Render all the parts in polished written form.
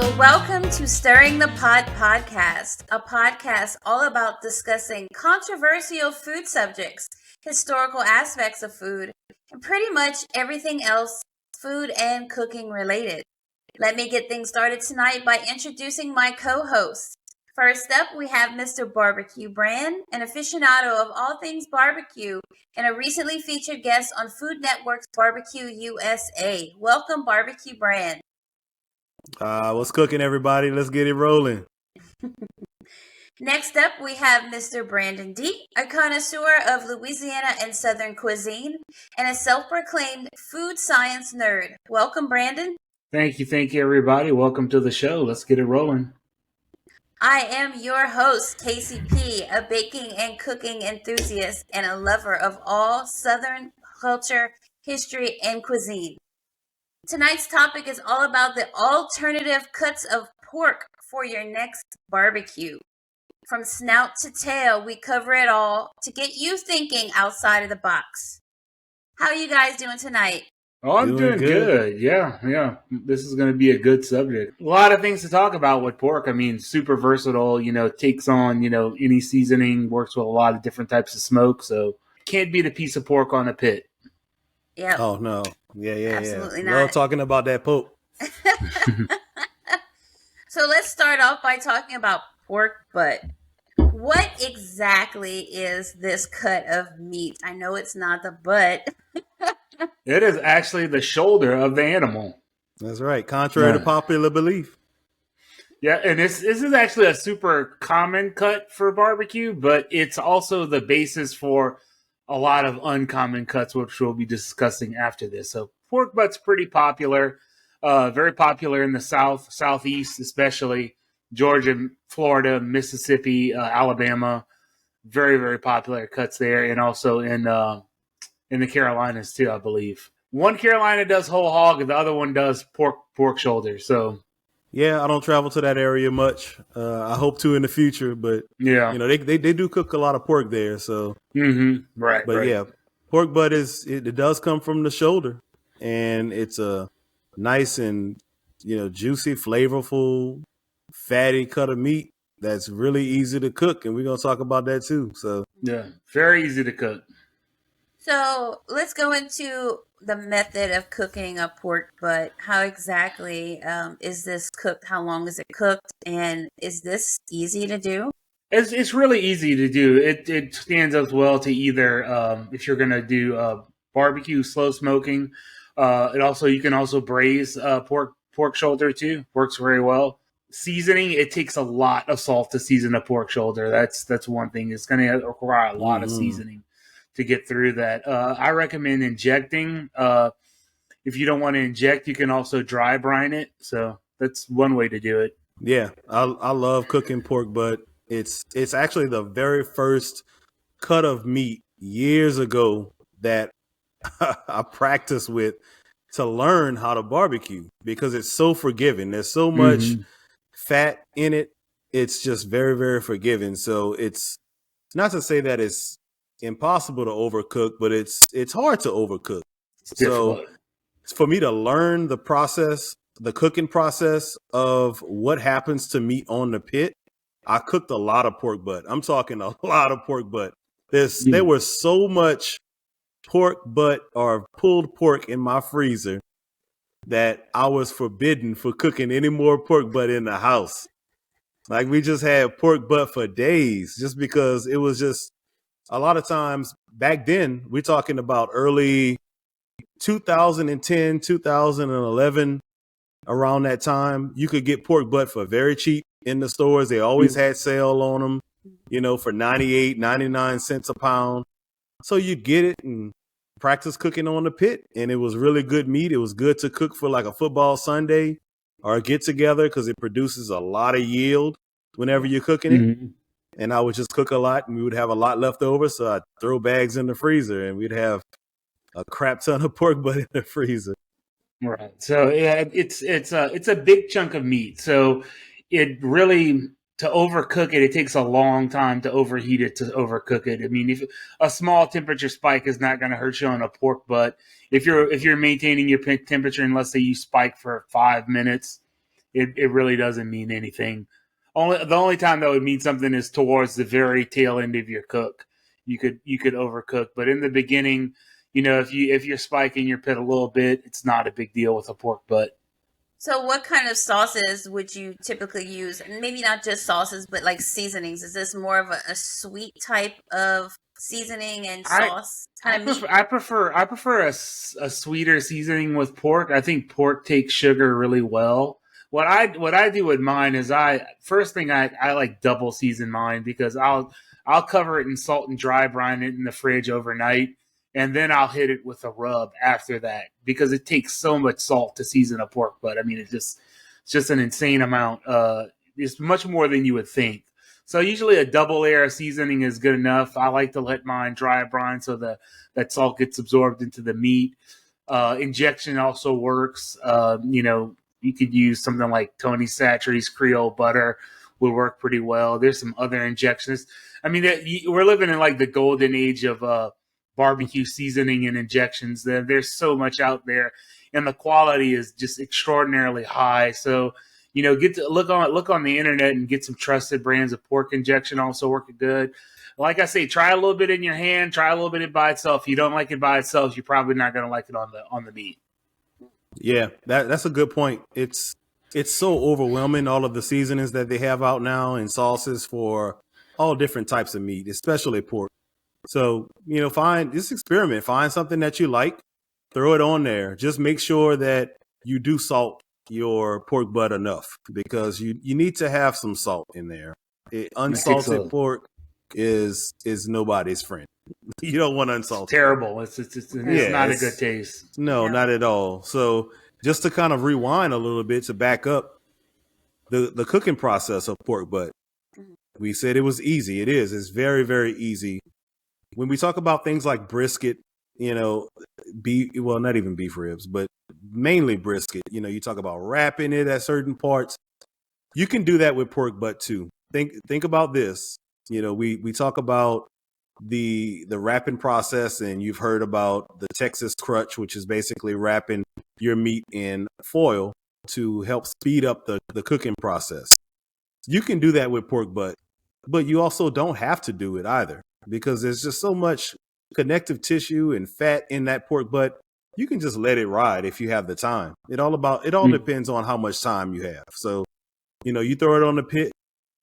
Welcome to Stirring the Pot podcast, a podcast all about discussing controversial food subjects, historical aspects of food, and pretty much everything else food and cooking related. Let me get things started tonight by introducing my co-host. First up, we have Mr. Barbecue Brand, an aficionado of all things barbecue and a recently featured guest on Food Network's Barbecue USA. Welcome, Barbecue Brand. What's cooking, everybody? Let's get it rolling. Next up, we have Mr. Brandon D., a connoisseur of Louisiana and Southern cuisine and a self-proclaimed food science nerd. Welcome, Brandon. Thank you, everybody. Welcome to the show. Let's get it rolling. I am your host, KCP, a baking and cooking enthusiast and a lover of all Southern culture, history, and cuisine. Tonight's topic is all about the alternative cuts of pork for your next barbecue. From snout to tail, we cover it all to get you thinking outside of the box. How are you guys doing tonight? Oh, I'm doing good. Yeah. This is going to be a good subject. A lot of things to talk about with pork. I mean, super versatile, takes on, any seasoning, works with a lot of different types of smoke. So can't beat a piece of pork on a pit. Yeah. Oh, no. Yeah. Absolutely not. Love talking about that poke. So let's start off by talking about pork butt. What exactly is this cut of meat? I know it's not the butt. It is actually the shoulder of the animal. That's right. Contrary to popular belief. Yeah, and this is actually a super common cut for barbecue, but it's also the basis for a lot of uncommon cuts, which we'll be discussing after this. So pork butt's pretty popular, very popular in the South, Southeast, especially Georgia, Florida, Mississippi, Alabama. Very, very popular cuts there, and also in the Carolinas too, I believe. One Carolina does whole hog, and the other one does pork shoulder. So yeah, I don't travel to that area much. I hope to in the future, but yeah, they do cook a lot of pork there. So right. But yeah, pork butt it does come from the shoulder, and it's a nice and juicy, flavorful, fatty cut of meat that's really easy to cook, and we're gonna talk about that too. So yeah, very easy to cook. So let's go into the method of cooking a pork butt. How exactly is this cooked? How long is it cooked? And is this easy to do? It's really easy to do. It stands up well to either if you're going to do barbecue, slow smoking. You can also braise pork shoulder too. Works very well. Seasoning, it takes a lot of salt to season a pork shoulder. That's one thing. It's going to require a lot of seasoning to get through that. I recommend injecting. If you don't want to inject, you can also dry brine it. So that's one way to do it. Yeah, I love cooking pork butt. It's actually the very first cut of meat years ago that I practiced with to learn how to barbecue because it's so forgiving. There's so much fat in it. It's just very, very forgiving. So it's not to say that it's impossible to overcook, but it's hard to overcook. So for me to learn the process, the cooking process of what happens to meat on the pit, I cooked a lot of pork butt. I'm talking a lot of pork butt. There was so much pork butt or pulled pork in my freezer that I was forbidden for cooking any more pork butt in the house. Like we just had pork butt for days just because it was just a lot of times back then, we're talking about early 2010, 2011, around that time, you could get pork butt for very cheap in the stores. They always had sale on them, for 98, 99 cents a pound. So you'd get it and practice cooking on the pit. And it was really good meat. It was good to cook for like a football Sunday or a get together because it produces a lot of yield whenever you're cooking it. And I would just cook a lot and we would have a lot left over. So I'd throw bags in the freezer and we'd have a crap ton of pork butt in the freezer. Right. So yeah, it's a big chunk of meat. So it really, to overcook it, it takes a long time to overheat it to overcook it. I mean, if a small temperature spike is not going to hurt you on a pork butt, if you're maintaining your temperature and let's say you spike for 5 minutes, it really doesn't mean anything. The only time that would mean something is towards the very tail end of your cook. You could overcook, but in the beginning, if you're spiking your pit a little bit, it's not a big deal with a pork butt. So what kind of sauces would you typically use? And maybe not just sauces, but like seasonings. Is this more of a sweet type of seasoning and sauce kind of meat? I prefer a sweeter seasoning with pork. I think pork takes sugar really well. What I do with mine is I like double season mine, because I'll cover it in salt and dry brine it in the fridge overnight, and then I'll hit it with a rub after that, because it takes so much salt to season a pork butt. I mean, it's just an insane amount. It's much more than you would think. So usually a double layer of seasoning is good enough. I like to let mine dry brine so that salt gets absorbed into the meat. Injection also works. You could use something like Tony Chachere's Creole butter would work pretty well. There's some other injections. I mean, we're living in like the golden age of barbecue seasoning and injections. There's so much out there, and the quality is just extraordinarily high. So, get to look on the internet and get some trusted brands of pork injection. Also working good. Like I say, try a little bit in your hand, try a little bit by itself. If you don't like it by itself, you're probably not going to like it on the meat. Yeah, that's a good point. It's so overwhelming, all of the seasonings that they have out now and sauces for all different types of meat, especially pork. So, experiment, find something that you like, throw it on there. Just make sure that you do salt your pork butt enough, because you need to have some salt in there. Unsalted pork is nobody's friend. You don't want unsalted. It's terrible. It's not a good taste. No, not at all. So just to kind of rewind a little bit to back up the cooking process of pork butt, we said it was easy. It is. It's very, very easy. When we talk about things like brisket, not even beef ribs, but mainly brisket, you talk about wrapping it at certain parts. You can do that with pork butt too. Think about this. We talk about the wrapping process, and you've heard about the Texas crutch, which is basically wrapping your meat in foil to help speed up the cooking process. You can do that with pork butt, but you also don't have to do it either, because there's just so much connective tissue and fat in that pork butt. You can just let it ride if you have the time. It all depends on how much time you have. So, you throw it on the pit,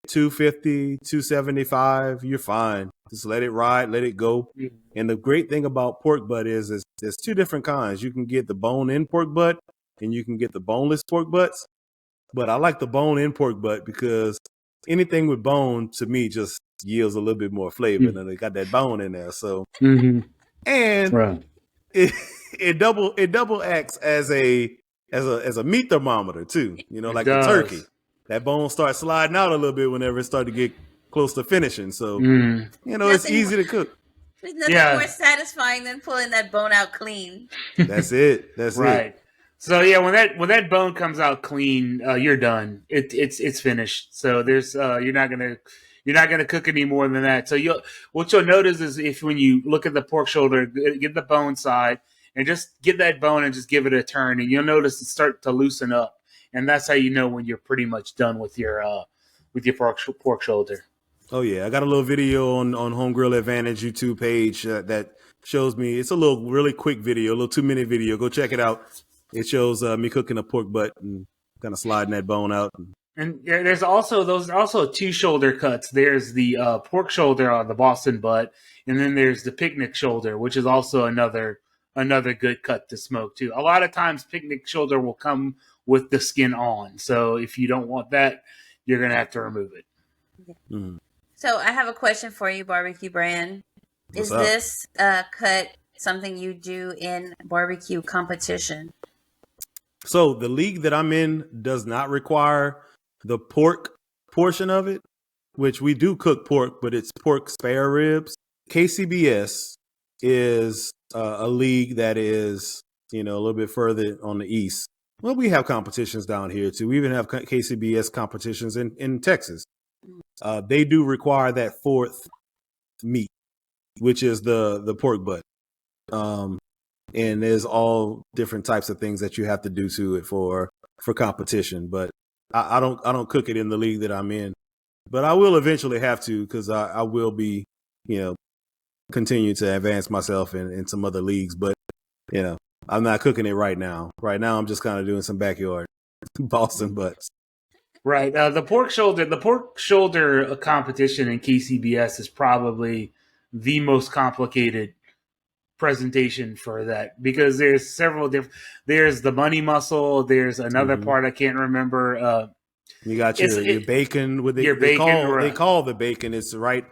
250, 275, you're fine. Just let it ride, let it go. And the great thing about pork butt is there's two different kinds. You can get the bone-in pork butt, and you can get the boneless pork butts. But I like the bone-in pork butt, because anything with bone to me just yields a little bit more flavor, and they got that bone in there. So, and right. it double acts as a meat thermometer too. Like the turkey. That bone starts sliding out a little bit whenever it starts to get close to finishing. So, it's easy to cook. There's nothing more satisfying than pulling that bone out clean. That's it. That's right. it. So yeah, when that bone comes out clean, you're done. It's finished. So there's you're not gonna cook any more than that. So what you'll notice is, if when you look at the pork shoulder, get the bone side and just get that bone and just give it a turn, and you'll notice it start to loosen up. And that's how you know when you're pretty much done with your pork shoulder. Oh yeah, I got a little video on Home Grill Advantage YouTube page that shows me. It's a really quick video, a little 2-minute video. Go check it out. It shows me cooking a pork butt and kind of sliding that bone out. And there's also two shoulder cuts. There's the pork shoulder on the Boston butt, and then there's the picnic shoulder, which is also another good cut to smoke too. A lot of times, picnic shoulder will come with the skin on. So if you don't want that, you're going to have to remove it. Mm-hmm. So I have a question for you, Barbecue Brand. Is this cut something you do in barbecue competition? So the league that I'm in does not require the pork portion of it, which we do cook pork, but it's pork spare ribs. KCBS is a league that is, a little bit further on the east. Well, we have competitions down here too. We even have KCBS competitions in Texas. They do require that fourth meat, which is the pork butt. And there's all different types of things that you have to do to it for competition. But I don't cook it in the league that I'm in, but I will eventually have to because I will be, continue to advance myself in some other leagues. But I'm not cooking it right now. Right now, I'm just kind of doing some backyard Boston butts. Right. The pork shoulder competition in KCBS is probably the most complicated presentation for that because there's several different. There's the money muscle. There's another part I can't remember. You got your bacon with your bacon. They call the bacon. It's right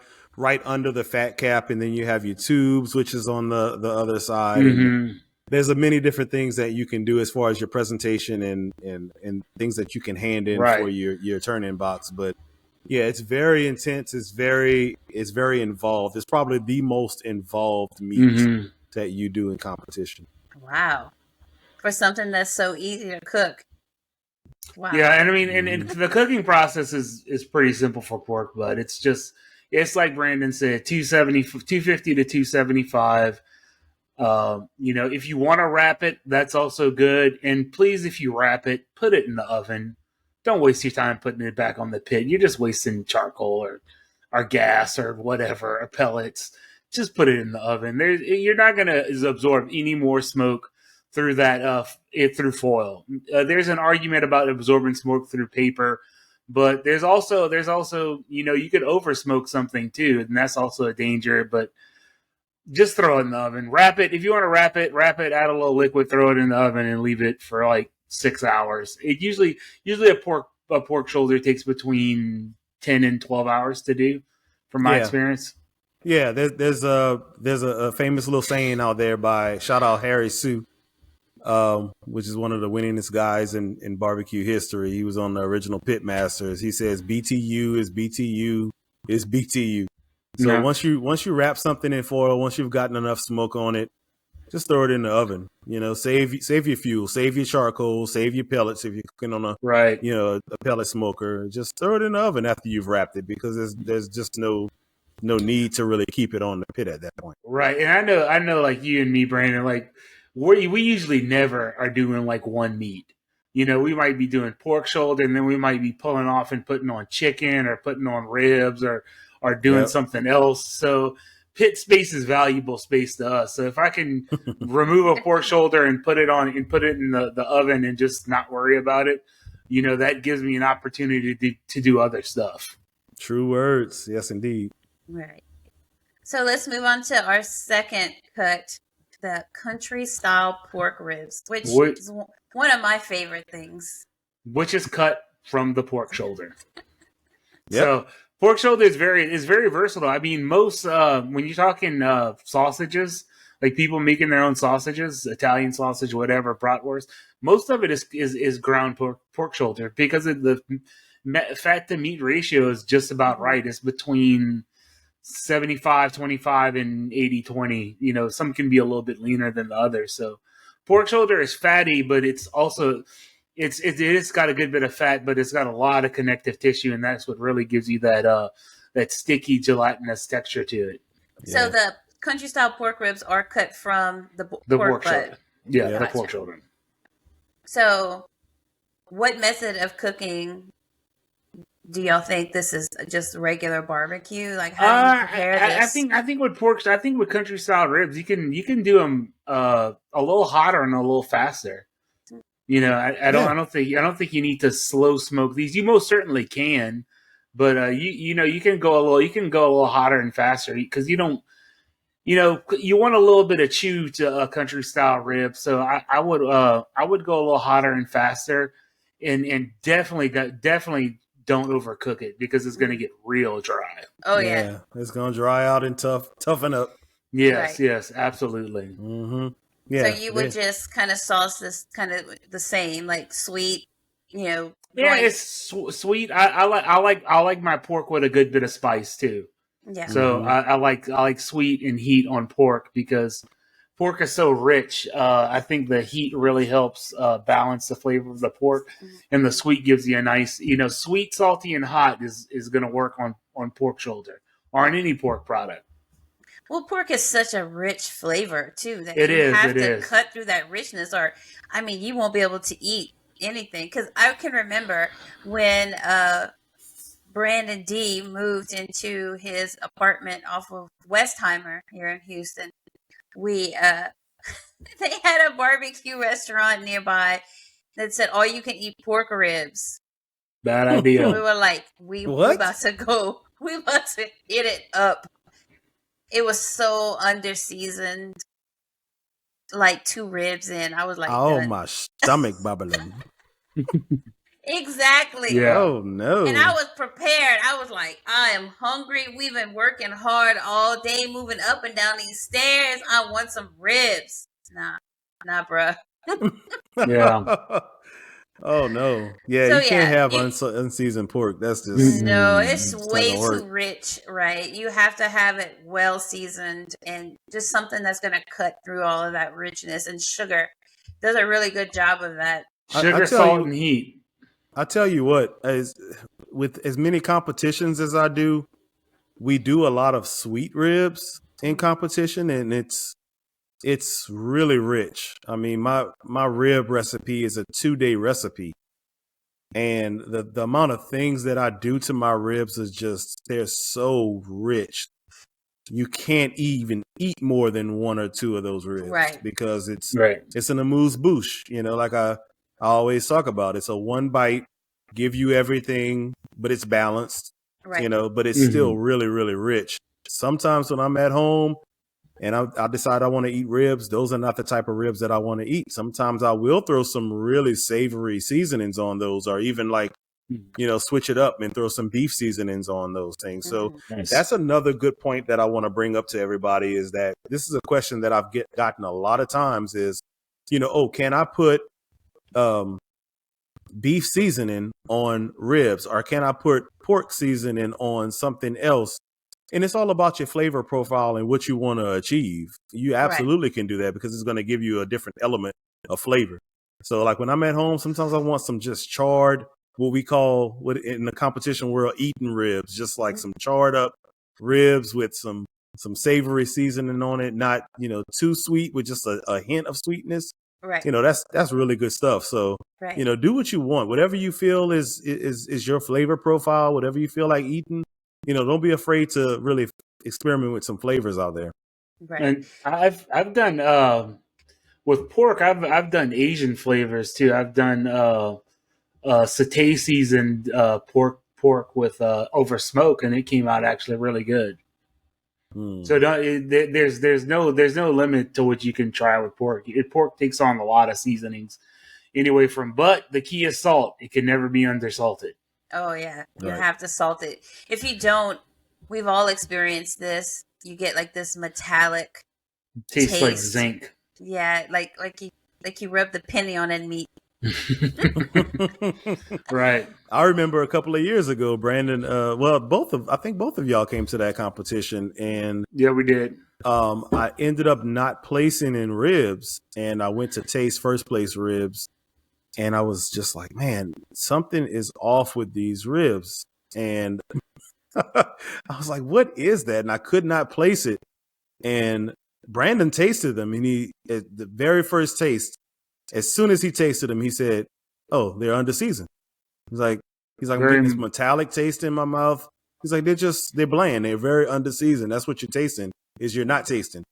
under the fat cap, and then you have your tubes, which is on the other side. Mm-hmm. There's many different things that you can do as far as your presentation and things that you can hand in for your turn-in box. But yeah, it's very intense. It's very involved. It's probably the most involved meat that you do in competition. Wow. For something that's so easy to cook. Wow. Yeah, and I mean, and the cooking process is pretty simple for pork, but it's like Brandon said, 250 to 275. If you want to wrap it, that's also good. And please, if you wrap it, put it in the oven. Don't waste your time putting it back on the pit. You're just wasting charcoal or gas or whatever, or pellets. Just put it in the oven. You're not going to absorb any more smoke through that through foil. There's an argument about absorbing smoke through paper, but there's also you could over smoke something too, and that's also a danger. But just throw it in the oven. Wrap it. If you want to wrap it, add a little liquid, throw it in the oven, and leave it for like 6 hours. It usually a pork shoulder takes between 10 and 12 hours to do, from my experience. Yeah, there's a famous little saying out there by shout out Harry Sue, which is one of the winningest guys in barbecue history. He was on the original Pit Masters. He says BTU is BTU is BTU. So once you wrap something in foil, once you've gotten enough smoke on it, just throw it in the oven. Save your fuel, save your charcoal, save your pellets if you're cooking on a pellet smoker. Just throw it in the oven after you've wrapped it because there's just no need to really keep it on the pit at that point. Right, and I know, like you and me, Brandon, like we usually never are doing like one meat. We might be doing pork shoulder, and then we might be pulling off and putting on chicken or putting on ribs or doing something else. So pit space is valuable space to us. So if I can remove a pork shoulder and put it in the oven and just not worry about it, that gives me an opportunity to do other stuff. True words. Yes, indeed. Right. So let's move on to our second cut, the country style pork ribs, which is one of my favorite things. Which is cut from the pork shoulder. Yep. So pork shoulder is very versatile. I mean, most when you're talking sausages, like people making their own sausages, Italian sausage, whatever, bratwurst, most of it is ground pork shoulder because of the fat to meat ratio is just about right. It's between 75-25 and 80-20. Some can be a little bit leaner than the others. So pork shoulder is fatty, but it's also it's got a good bit of fat, but it's got a lot of connective tissue, and that's what really gives you that sticky gelatinous texture to it. So the country style pork ribs are cut from the pork butt. Yeah, the pork shoulder. So, what method of cooking do y'all think this is? Just regular barbecue? Like how do you prepare this? I think with country style ribs, you can do them a little hotter and a little faster. I don't think you need to slow smoke these. You most certainly can, but you can go a little hotter and faster because you don't. You want a little bit of chew to a country style rib, so I would go a little hotter and faster, and definitely don't overcook it because it's going to get real dry. Oh yeah, it's going to dry out and toughen up. Yes, yes, absolutely. Mm-hmm. Yeah, so you would just kind of sauce this kind of the same, like sweet, Yeah, it's sweet. I like my pork with a good bit of spice too. Yeah. So I like sweet and heat on pork because pork is so rich. I think the heat really helps balance the flavor of the pork, and the sweet gives you a nice, sweet, salty, and hot is going to work on pork shoulder or on any pork product. Well, pork is such a rich flavor too that you have to cut through that richness, or you won't be able to eat anything. Because I can remember when Brandon D moved into his apartment off of Westheimer here in Houston. We they had a barbecue restaurant nearby that said all you can eat pork ribs. Bad idea. We were like, we about to go. We about to hit it up. It was so underseasoned. Like 2 ribs in. I was like, oh, done. my stomach bubbling. Exactly. Yeah. Oh, no. And I was prepared. I was like, I am hungry. We've been working hard all day, moving up and down these stairs. I want some ribs. Nah, bruh. Yeah. Oh, no. Yeah, So, you can't have unseasoned pork. That's just... No, it's way too rich, right? You have to have it well seasoned and just something that's going to cut through all of that richness. And sugar does a really good job of that. Sugar, salt, and heat. I tell you what, with as many competitions as I do, we do a lot of sweet ribs in competition, and it's really rich. I mean, my rib recipe is a 2-day recipe, and the amount of things that I do to my ribs is just, they're so rich. You can't even eat more than 1 or 2 of those ribs, right? Because it's an amuse-bouche, like I always talk about. It's a 1 bite, give you everything, but it's balanced, right? But it's still really, really rich. Sometimes when I'm at home and I decide I want to eat ribs, those are not the type of ribs that I want to eat. Sometimes I will throw some really savory seasonings on those, or even switch it up and throw some beef seasonings on those things. So that's another good point that I want to bring up to everybody, is that this is a question that I've gotten a lot of times is, can I put beef seasoning on ribs, or can I put pork seasoning on something else? And it's all about your flavor profile and what you want to achieve. You absolutely can do that, because it's going to give you a different element of flavor. So like when I'm at home, sometimes I want some just charred, what we call in the competition world, eating ribs, just like some charred up ribs with some savory seasoning on it, not, too sweet, with just a hint of sweetness. Right. That's really good stuff. So, do what you want, whatever you feel is your flavor profile, whatever you feel like eating, don't be afraid to really experiment with some flavors out there. Right. And I've done, with pork, I've done Asian flavors too. I've done, satay seasoned, pork with, over smoke, and it came out actually really good. So there's no limit to what you can try with pork. Pork takes on a lot of seasonings anyway but the key is salt. It can never be undersalted. Oh yeah. You have to salt it. If you don't, we've all experienced this. You get like this metallic tastes like zinc. Yeah, like you rub the penny on that meat. Right. I remember a couple of years ago, Brandon, I think both of y'all came to that competition, and yeah, we did. I ended up not placing in ribs, and I went to taste first place ribs, and I was just like, man, something is off with these ribs. And I was like, what is that? And I could not place it. And Brandon tasted them, and at the very first taste, as soon as he tasted them, he said, "Oh, they're underseasoned." He's like, I'm getting this metallic taste in my mouth. He's like, they're bland. They're very underseasoned. That's what you're tasting, is you're not tasting.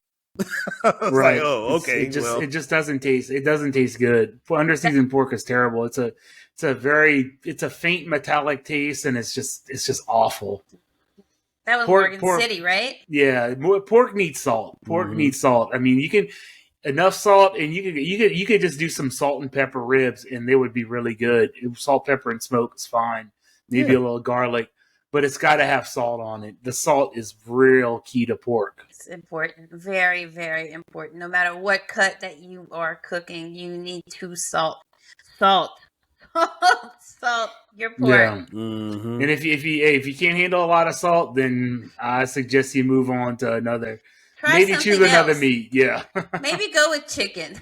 Right. Like, oh, okay. It just doesn't taste. It doesn't taste good. Underseasoned pork is terrible. It's a faint metallic taste, and it's just awful. That was Morgan City, right? Yeah, pork needs salt. Pork needs salt. I mean, you can enough salt, and you could just do some salt and pepper ribs, and they would be really good. Salt, pepper, and smoke is fine. Maybe a little garlic, but it's got to have salt on it. The salt is real key to pork. It's important, very, very important. No matter what cut that you are cooking, you need to salt your pork. Yeah. Mm-hmm. And if you can't handle a lot of salt, then I suggest you move on to another. Maybe choose another meat. Yeah. Maybe go with chicken.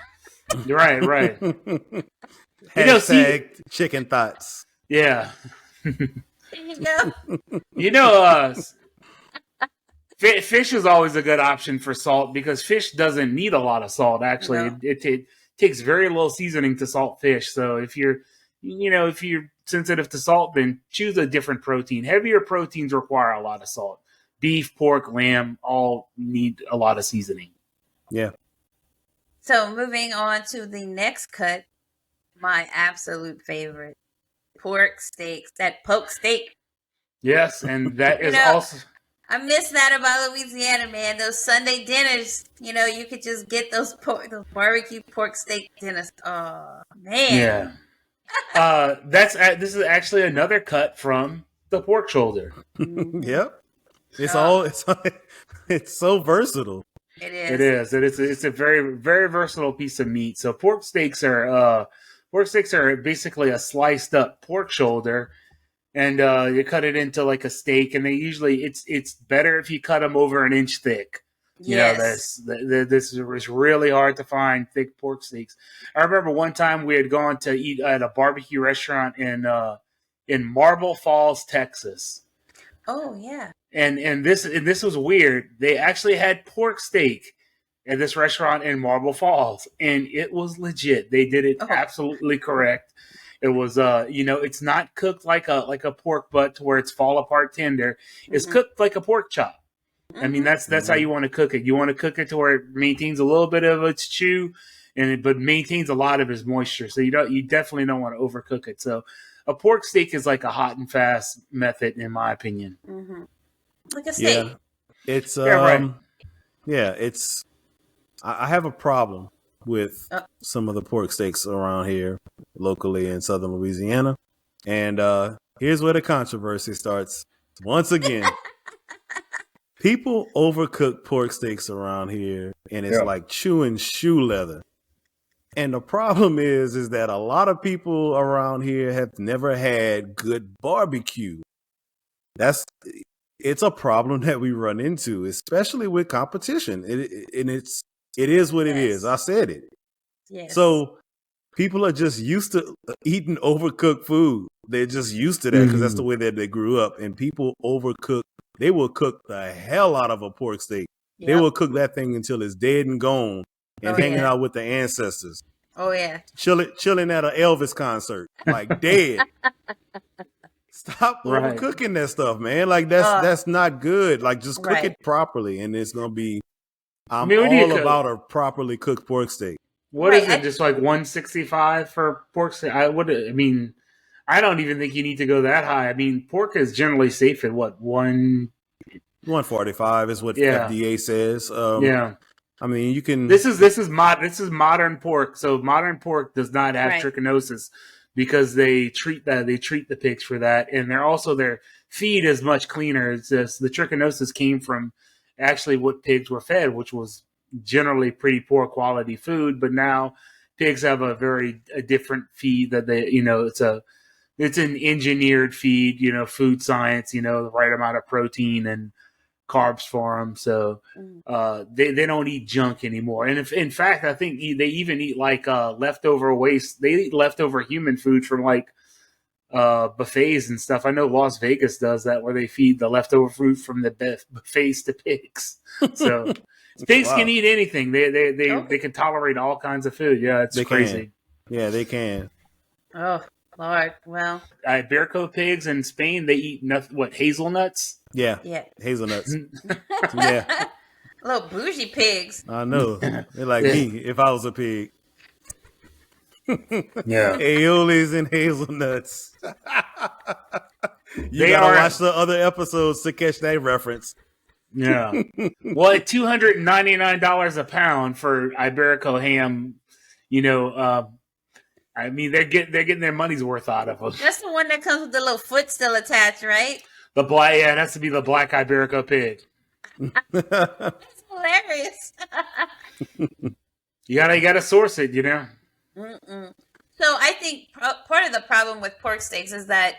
Right. Hashtag chicken thoughts. Yeah. There you go. Fish is always a good option for salt, because fish doesn't need a lot of salt. Actually, no. takes very little seasoning to salt fish. So if you're sensitive to salt, then choose a different protein. Heavier proteins require a lot of salt. Beef, pork, lamb all need a lot of seasoning. Yeah. So moving on to the next cut, my absolute favorite, pork steaks, that poke steak. Yes, and that is also... I miss that about Louisiana, man. Those Sunday dinners, you could just get those barbecue pork steak dinners. Oh, man. Yeah. This is actually another cut from the pork shoulder. Yep. It's so versatile. It is. It's a very, very versatile piece of meat. So pork steaks are basically a sliced up pork shoulder, and you cut it into like a steak. And they usually it's better if you cut them over an inch thick. Yes. This is really hard to find thick pork steaks. I remember one time we had gone to eat at a barbecue restaurant in Marble Falls, Texas. Oh yeah. And this was weird. They actually had pork steak at this restaurant in Marble Falls, and it was legit. They did it absolutely correct. It was it's not cooked like a pork butt to where it's fall apart tender. It's cooked like a pork chop. I mean, that's how you want to cook it. You want to cook it to where it maintains a little bit of its chew, but maintains a lot of its moisture. So you definitely don't want to overcook it. So a pork steak is like a hot and fast method, in my opinion. Mm-hmm. Like a steak. Yeah, it's right. Yeah, it's. I have a problem with some of the pork steaks around here locally in southern Louisiana, and here's where the controversy starts once again. People overcook pork steaks around here, and it's like chewing shoe leather. And the problem is that a lot of people around here have never had good barbecue. It's a problem that we run into, especially with competition. It is what it is. I said it. Yes. So people are just used to eating overcooked food. They're just used to that because that's the way that they grew up. And people overcook. They will cook the hell out of a pork steak. Yep. They will cook that thing until it's dead and gone and hanging out with the ancestors. Oh, yeah. Chilling at an Elvis concert, like dead. Stop overcooking that stuff, man. Like that's not good. Like just cook it properly, and it's gonna be. I'm all about a properly cooked pork steak. What is it? Just like 165 for pork steak? I don't even think you need to go that high. I mean, pork is generally safe at what 145 is what FDA says. I mean, you can. This is modern pork. So modern pork does not have trichinosis because they treat the pigs for that, and their feed is much cleaner. It's just the trichinosis came from actually what pigs were fed, which was generally pretty poor quality food. But now pigs have a different feed that it's an engineered feed. Food science. The right amount of protein and carbs for them, so they don't eat junk anymore. And in fact, I think they even eat like leftover waste. They eat leftover human food from like buffets and stuff. I know Las Vegas does that, where they feed the leftover food from the buffets to pigs. So pigs can eat anything. They can tolerate all kinds of food. Yeah, it's crazy. Yeah, they can. Oh Lord, well, Iberico pigs in Spain, they eat hazelnuts. Yeah. Hazelnuts. Yeah. Little bougie pigs. I know. They're like me if I was a pig. Yeah. Aiolis and hazelnuts. You gotta watch the other episodes to catch that reference. Yeah. Well, at $299 a pound for Iberico ham, I mean, they're getting their money's worth out of them. That's the one that comes with the little foot still attached, right? The black, it has to be the black Iberico pig. That's hilarious. You gotta source it, Mm-mm. So I think part of the problem with pork steaks is that,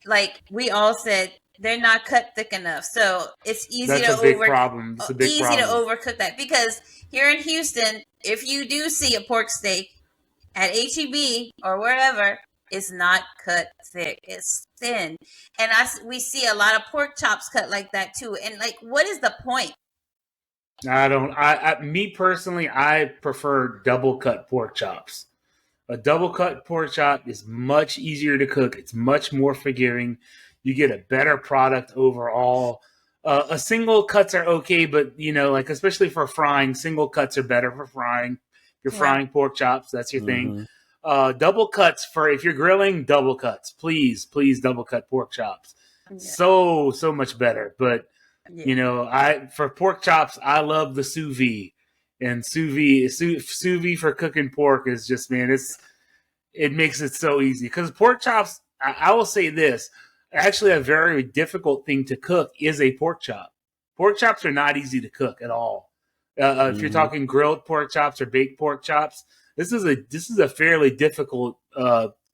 like we all said, they're not cut thick enough. So it's easy to overcook that, because here in Houston, if you do see a pork steak at HEB or wherever, it's not cut thick. It's thin. And we see a lot of pork chops cut like that too. And like, what is the point? I don't. Me personally, I prefer double cut pork chops. A double cut pork chop is much easier to cook. It's much more forgiving. You get a better product overall. A single cuts are okay, but like especially for frying, single cuts are better for frying. If you're frying pork chops, that's your thing. Double cuts for if you're grilling, double cuts. Please double cut pork chops. Yeah. So much better. But I for pork chops, I love the sous vide. And sous vide for cooking pork is just, man, it makes it so easy. Because pork chops, I will say this, actually a very difficult thing to cook is a pork chop. Pork chops are not easy to cook at all. If you're talking grilled pork chops or baked pork chops, this is a fairly difficult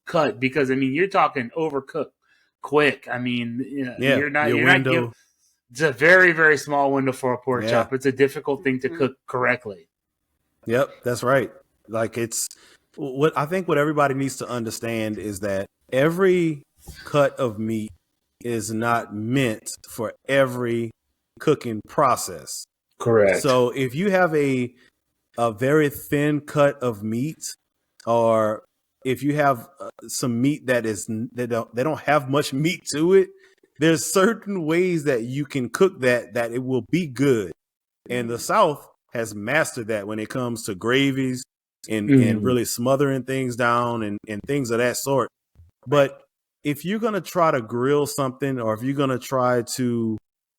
cut because you're talking overcooked quick. You're not giving. It's a very, very small window for a pork chop. It's a difficult thing to cook correctly. Yep, that's right. Like what I think what everybody needs to understand is that every cut of meat is not meant for every cooking process. Correct. So if you have a very thin cut of meat, or if you have some meat that they don't have much meat to it, there's certain ways that you can cook that it will be good. And the South has mastered that when it comes to gravies and really smothering things down and things of that sort. But if you're going to try to grill something, or if you're going to try to,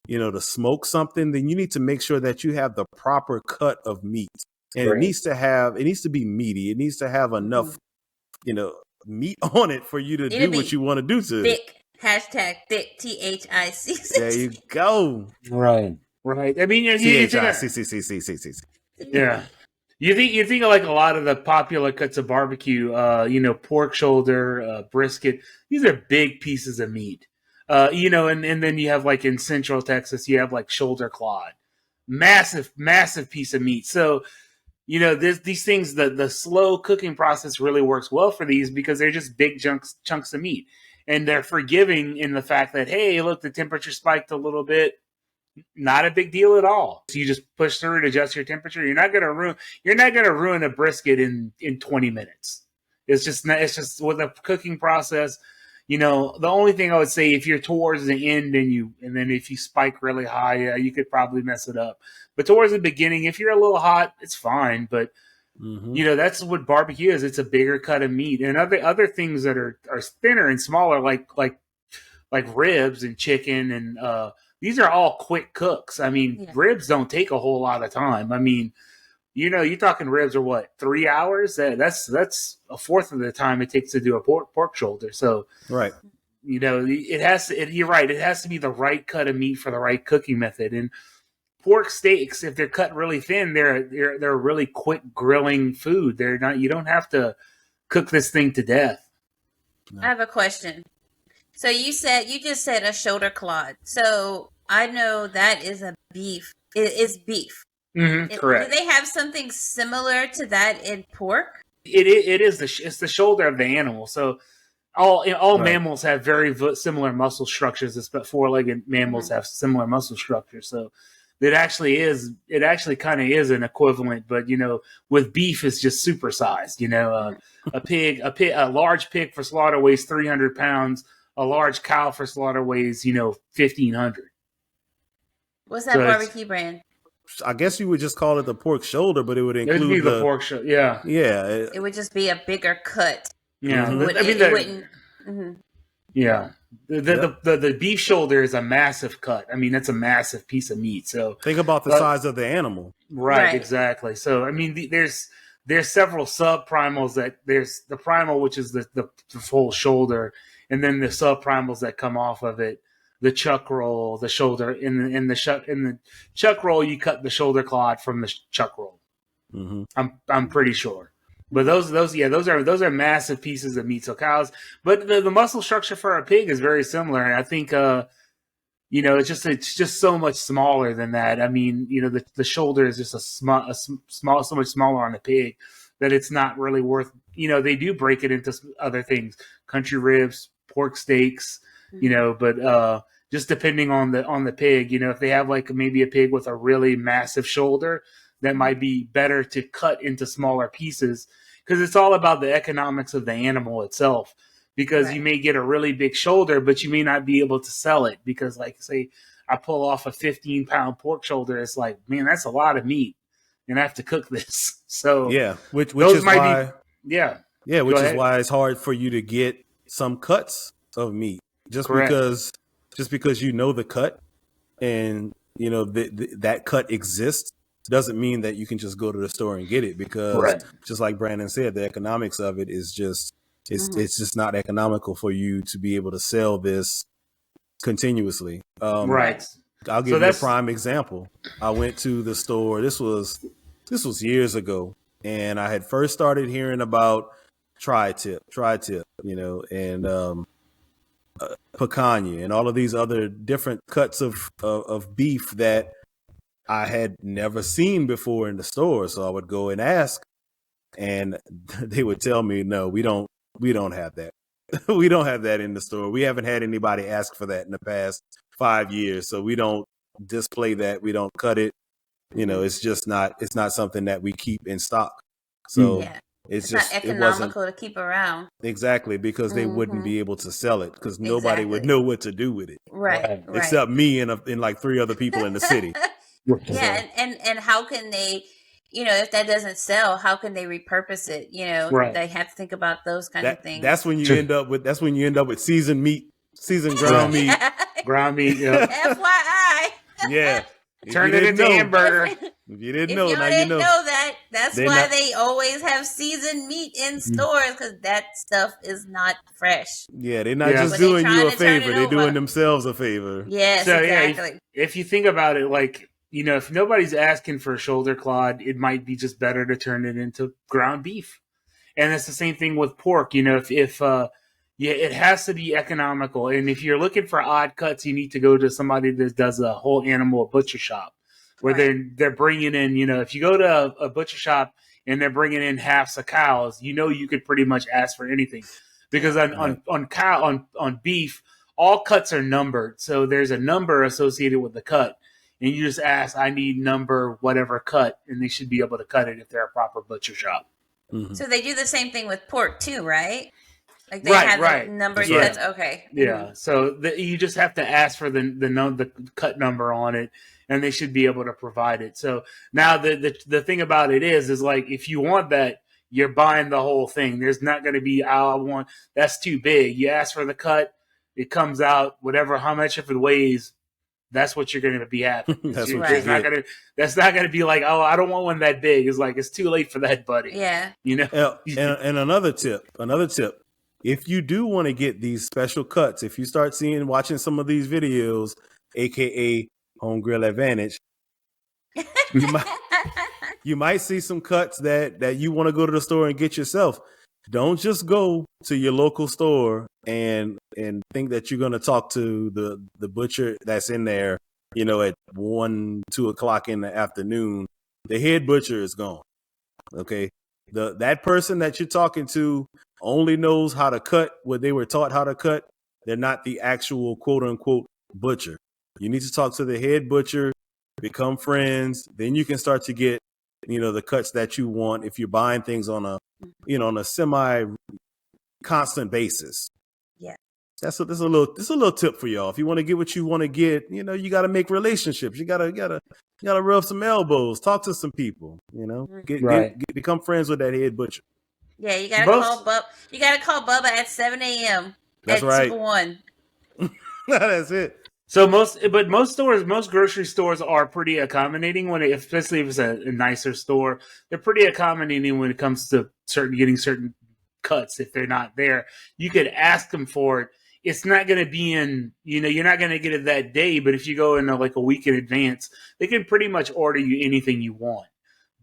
to smoke something, then you need to make sure that you have the proper cut of meat. And it needs to be meaty. It needs to have enough, meat on it for you to do what you want to do to it. Hashtag thick, THIC. There you go. Right. You THIC. Yeah. You think of like a lot of the popular cuts of barbecue, pork shoulder, brisket. These are big pieces of meat. And then you have like in Central Texas, you have like shoulder clod, massive piece of meat. So, these things, the slow cooking process really works well for these because they're just big chunks of meat. And they're forgiving in the fact that, hey, look, the temperature spiked a little bit. Not a big deal at all. So you just push through it, adjust your temperature. You're not gonna ruin a brisket in 20 minutes. It's just with a cooking process. The only thing I would say, if you're towards the end and then if you spike really high, you could probably mess it up. But towards the beginning, if you're a little hot, it's fine. But that's what barbecue is. It's a bigger cut of meat, and other things that are thinner and smaller, like ribs and chicken, and these are all quick cooks. Ribs don't take a whole lot of time. You're talking ribs are what, 3 hours? That's a fourth of the time it takes to do a pork shoulder. So right, it has to. You're right. It has to be the right cut of meat for the right cooking method. And pork steaks, if they're cut really thin, they're really quick grilling food. They're not. You don't have to cook this thing to death. No. I have a question. So you just said a shoulder clod. So I know that is a beef. It is beef. Correct. Do they have something similar to that in pork? It is it's the shoulder of the animal. So all mammals have very similar muscle structures. But four-legged mammals have similar muscle structures. So it actually kind of is an equivalent. But with beef, it's just supersized. A large pig for slaughter weighs 300 pounds. A large cow for slaughter weighs 1,500. What's that barbecue brand? I guess you would just call it the pork shoulder, but it would include the pork shoulder. Yeah, yeah. It would just be a bigger cut. Yeah, it wouldn't. Mm-hmm. Yeah, the beef shoulder is a massive cut. That's a massive piece of meat. So think about the size of the animal. Right, exactly. So there's several subprimals. There's the primal, which is the whole shoulder, and then the subprimals that come off of it. The chuck roll, the shoulder, in the chuck roll, you cut the shoulder clod from the chuck roll. I'm pretty sure, but those are massive pieces of meat. So cows, but the muscle structure for a pig is very similar, and I think it's just so much smaller than that. The shoulder is just so much smaller on a pig that it's not really worth. They do break it into other things, country ribs, pork steaks, but just depending on the pig. You know, if they have like maybe a pig with a really massive shoulder, that might be better to cut into smaller pieces, because it's all about the economics of the animal itself. Because you may get a really big shoulder, but you may not be able to sell it, because, like, say I pull off a 15-pound pork shoulder, it's like, man, that's a lot of meat, and I have to cook this. So which is why which is why it's hard for you to get some cuts of meat, just because you know the cut, and you know that cut exists, doesn't mean that you can just go to the store and get it, because just like Brandon said, the economics of it is just it's just not economical for you to be able to sell this continuously. I'll give you a prime example. I went to the store. This was years ago, and I had first started hearing about tri-tip, you know, and picanha and all of these other different cuts of beef that I had never seen before in the store. So I would go and ask, and they would tell me, no, we don't have that. We don't have that in the store. We haven't had anybody ask for that in the past 5 years. So we don't display that. We don't cut it. You know, it's not something that we keep in stock. So it's just not economical to keep around. Exactly, because they wouldn't be able to sell it, because nobody would know what to do with it. Right. Except me and like 3 other people in the city. Yeah, and how can they, you know, if that doesn't sell, how can they repurpose it? You know, they have to think about those kind of things. That's when you end up with seasoned meat, seasoned ground meat. Ground meat, yeah. FYI. Yeah. Turn it into hamburger. If you didn't know, now you know. That. That's why they always have seasoned meat in stores, because that stuff is not fresh. Yeah, they're not just doing you a favor. They're doing themselves a favor. Yes, so, exactly. If you think about it, like, you know, if nobody's asking for a shoulder clod, it might be just better to turn it into ground beef. And it's the same thing with pork. You know, if it has to be economical. And if you're looking for odd cuts, you need to go to somebody that does a whole animal butcher shop, where they're bringing in, you know, if you go to a butcher shop and they're bringing in halves of cows, you know, you could pretty much ask for anything, because on beef, all cuts are numbered. So there's a number associated with the cut. And you just ask, I need number whatever cut, and they should be able to cut it if they're a proper butcher shop. Mm-hmm. So they do the same thing with pork too, right? Like they have the numbered cuts. Okay. Yeah. So you just have to ask for the cut number on it, and they should be able to provide it. So now the thing about it is like, if you want that, you're buying the whole thing. There's not going to be, that's too big. You ask for the cut, it comes out, how much if it weighs, that's what you're going to be having. That's not going to be like, I don't want one that big. It's like, it's too late for that, buddy. Yeah. You know? And another tip, if you do want to get these special cuts, if you start watching some of these videos, AKA Home Grill Advantage, you might see some cuts that you want to go to the store and get yourself. Don't just go to your local store and think that you're going to talk to the butcher that's in there, you know, at 1-2 o'clock in the afternoon. The head butcher is gone. Okay. That person that you're talking to only knows how to cut what they were taught how to cut. They're not the actual quote unquote butcher. You need to talk to the head butcher, become friends. Then you can start to get, you know, the cuts that you want if you're buying things on a semi constant basis. Yeah. That's a little tip for y'all. If you want to get what you want to get, you know, you got to make relationships. You gotta rub some elbows, talk to some people, you know, become friends with that head butcher. Yeah. You got to call Bubba. You got to call Bubba at 7 a.m. That's right. Super One. That's it. So most grocery stores are pretty accommodating especially if it's a nicer store. They're pretty accommodating when it comes to getting certain cuts. If they're not there, you could ask them for it. It's not going to be you're not going to get it that day. But if you go in like a week in advance, they can pretty much order you anything you want.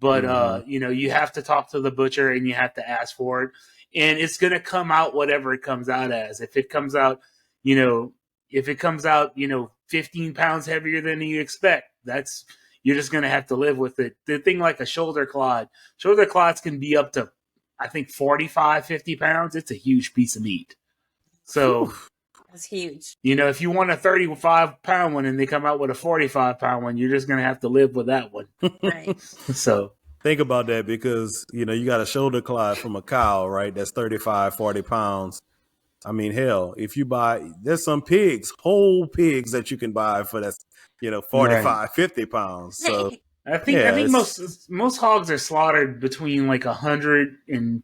But you have to talk to the butcher and you have to ask for it, and it's going to come out whatever it comes out as. If it comes out, 15 pounds heavier than you expect, you're just going to have to live with it. The thing like a shoulder clods can be up to, I think, 45, 50 pounds. It's a huge piece of meat. So That's huge. You know, if you want a 35-pound one and they come out with a 45-pound one, you're just going to have to live with that one. Right. So think about that, because, you know, you got a shoulder clod from a cow, right? That's 35, 40 pounds. I mean, hell, if you there's some pigs, whole pigs that you can buy for that, you know, 45, right. 50 pounds. So I think most hogs are slaughtered between like 100 and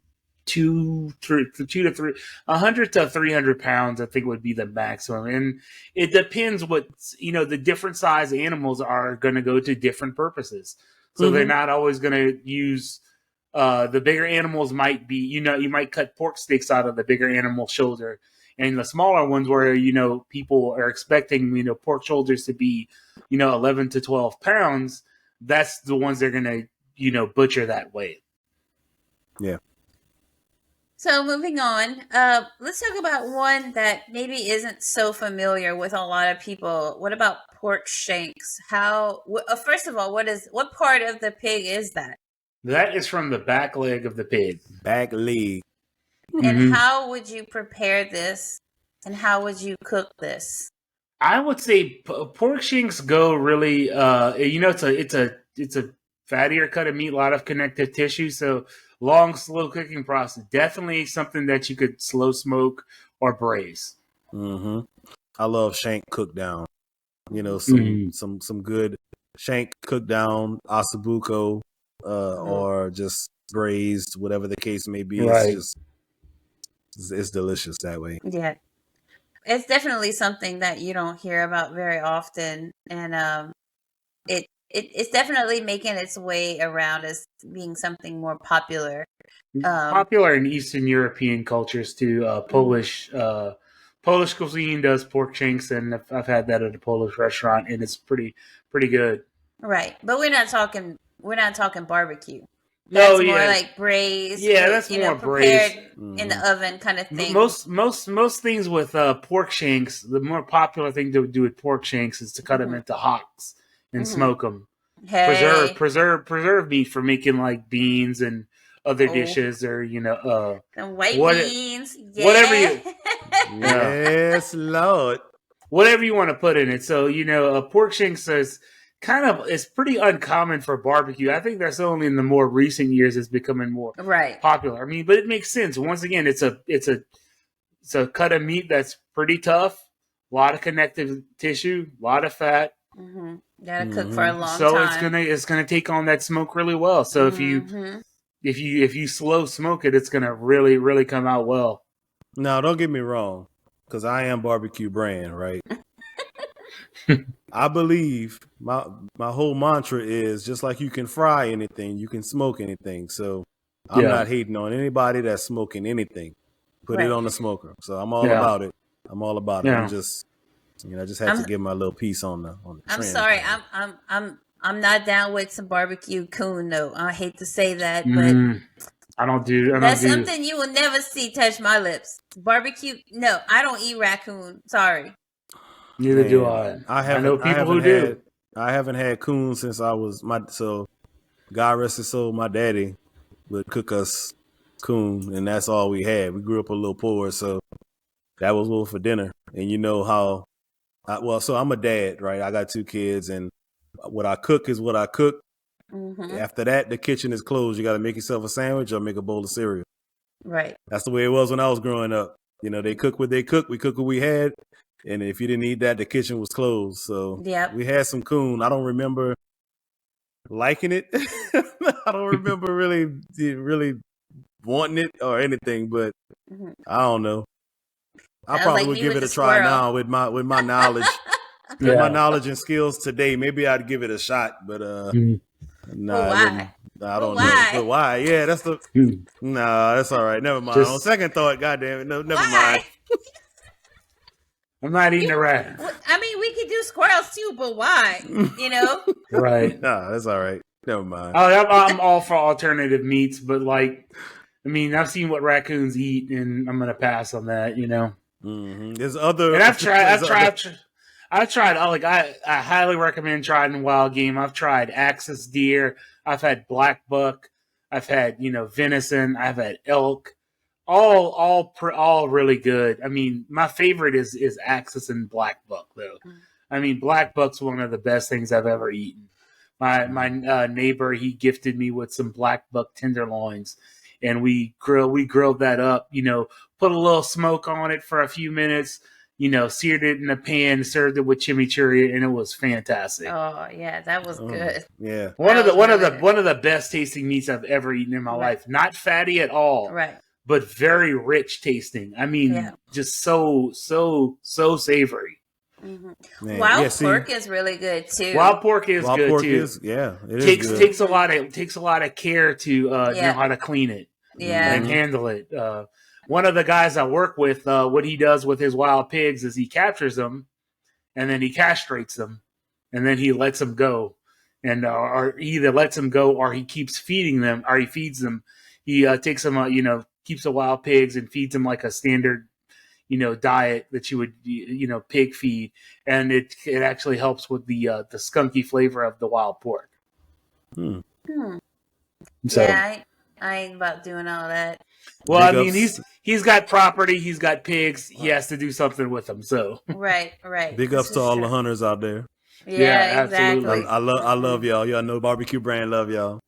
100 to 300 pounds. I think would be the maximum, and it depends what, you know, the different size animals are going to go to different purposes. So they're not always going to use. The bigger animals might be, you know, you might cut pork steaks out of the bigger animal shoulder, and the smaller ones where, you know, people are expecting, you know, pork shoulders to be, you know, 11 to 12 pounds. That's the ones they're going to, you know, butcher that way. Yeah. So moving on, let's talk about one that maybe isn't so familiar with a lot of people. What about pork shanks? First of all, what part of the pig is that? That is from the back leg of the pig. Back leg. And how would you prepare this? And how would you cook this? I would say pork shanks go really. You know, it's a fattier cut of meat, a lot of connective tissue. So long, slow cooking process. Definitely something that you could slow smoke or braise. Mm-hmm. I love shank cooked down. You know, some good shank cooked down, ossobuco. Or just braised, whatever the case may be. Right. It's delicious that way. Yeah. It's definitely something that you don't hear about very often. And it's definitely making its way around as being something more popular. Popular in Eastern European cultures too. Polish cuisine does pork shanks, and I've had that at a Polish restaurant, and it's pretty good. Right. But we're not talking barbecue. That's more like braised. Yeah, that's more prepared braised in the oven kind of thing. Most things with pork shanks, the more popular thing to do with pork shanks is to cut them into hocks and smoke them. Hey. Preserve meat for making like beans and other dishes, or, you know, white beans. Yeah. Whatever you. Yes, Lord. Whatever you want to put in it. So, you know, pork shanks is it's pretty uncommon for barbecue. I think that's only in the more recent years it's becoming more popular. I mean, but it makes sense. Once again, it's a cut of meat that's pretty tough, a lot of connective tissue, a lot of fat. Gotta cook for a long time. So it's gonna take on that smoke really well. So if you slow smoke it, it's gonna really, really come out well. Now, don't get me wrong, because I am barbecue brand, right? I believe my whole mantra is, just like you can fry anything, you can smoke anything. So I'm not hating on anybody that's smoking anything. Put it on the smoker. So I'm all about it. I'm all about it. I'm just, you know, I just had to give my little piece on the trend. I'm sorry. I'm not down with some barbecue coon though. I hate to say that, but that's something you will never see touch my lips. Barbecue? No, I don't eat raccoon. Sorry. Neither do I. I know people who do. I haven't had coon since I was so God rest his soul, my daddy would cook us coon, and that's all we had. We grew up a little poor, so that was what for dinner. And you know how so I'm a dad, right? I got 2 kids, and what I cook is what I cook. After that, the kitchen is closed. You got to make yourself a sandwich or make a bowl of cereal. Right. That's the way it was when I was growing up. You know, they cook what they cook. We cook what we had. And if you didn't eat that, the kitchen was closed. So we had some coon. I don't remember liking it. I don't remember really wanting it or anything, but I don't know. I probably would give it a try now with my knowledge. With my knowledge and skills today, maybe I'd give it a shot, but why? I don't know. But why? Yeah, that's that's all right. Never mind. On second thought, goddamn it, no, never mind. I'm not eating a rat. I mean, we could do squirrels too, but why? You know? Right. No, that's all right. Never mind. I'm all for alternative meats, but like, I mean, I've seen what raccoons eat, and I'm gonna pass on that. You know. There's other. And I've tried. I highly recommend trying wild game. I've tried axis deer. I've had black buck. I've had venison. I've had elk. all really good. I mean, my favorite is Axis and Black Buck though. I mean, Black Buck's one of the best things I've ever eaten. My neighbor, he gifted me with some Black Buck tenderloins, and we grilled that up. Put a little smoke on it for a few minutes. Seared it in a pan, served it with chimichurri, and it was fantastic. Oh yeah, that was good. Yeah, one of the best tasting meats I've ever eaten in my life. Not fatty at all, right? But very rich tasting. I mean, just so savory. Mm-hmm. Wild pork is really good too. Wild pork is good too. It takes a lot of care to know how to clean it, and handle it. One of the guys I work with, what he does with his wild pigs is he captures them, and then he castrates them, and then he lets them go, and or he either lets them go or he keeps feeding them, or he feeds them. He takes them, keeps the wild pigs and feeds them like a standard, diet that you would, pig feed, and it actually helps with the skunky flavor of the wild pork. So, I ain't about doing all that. Well, I mean, he's got property, he's got pigs, he has to do something with them. So right. Big ups to all the hunters out there. Yeah, exactly. Absolutely. I love y'all. Y'all know Barbecue Brand love y'all.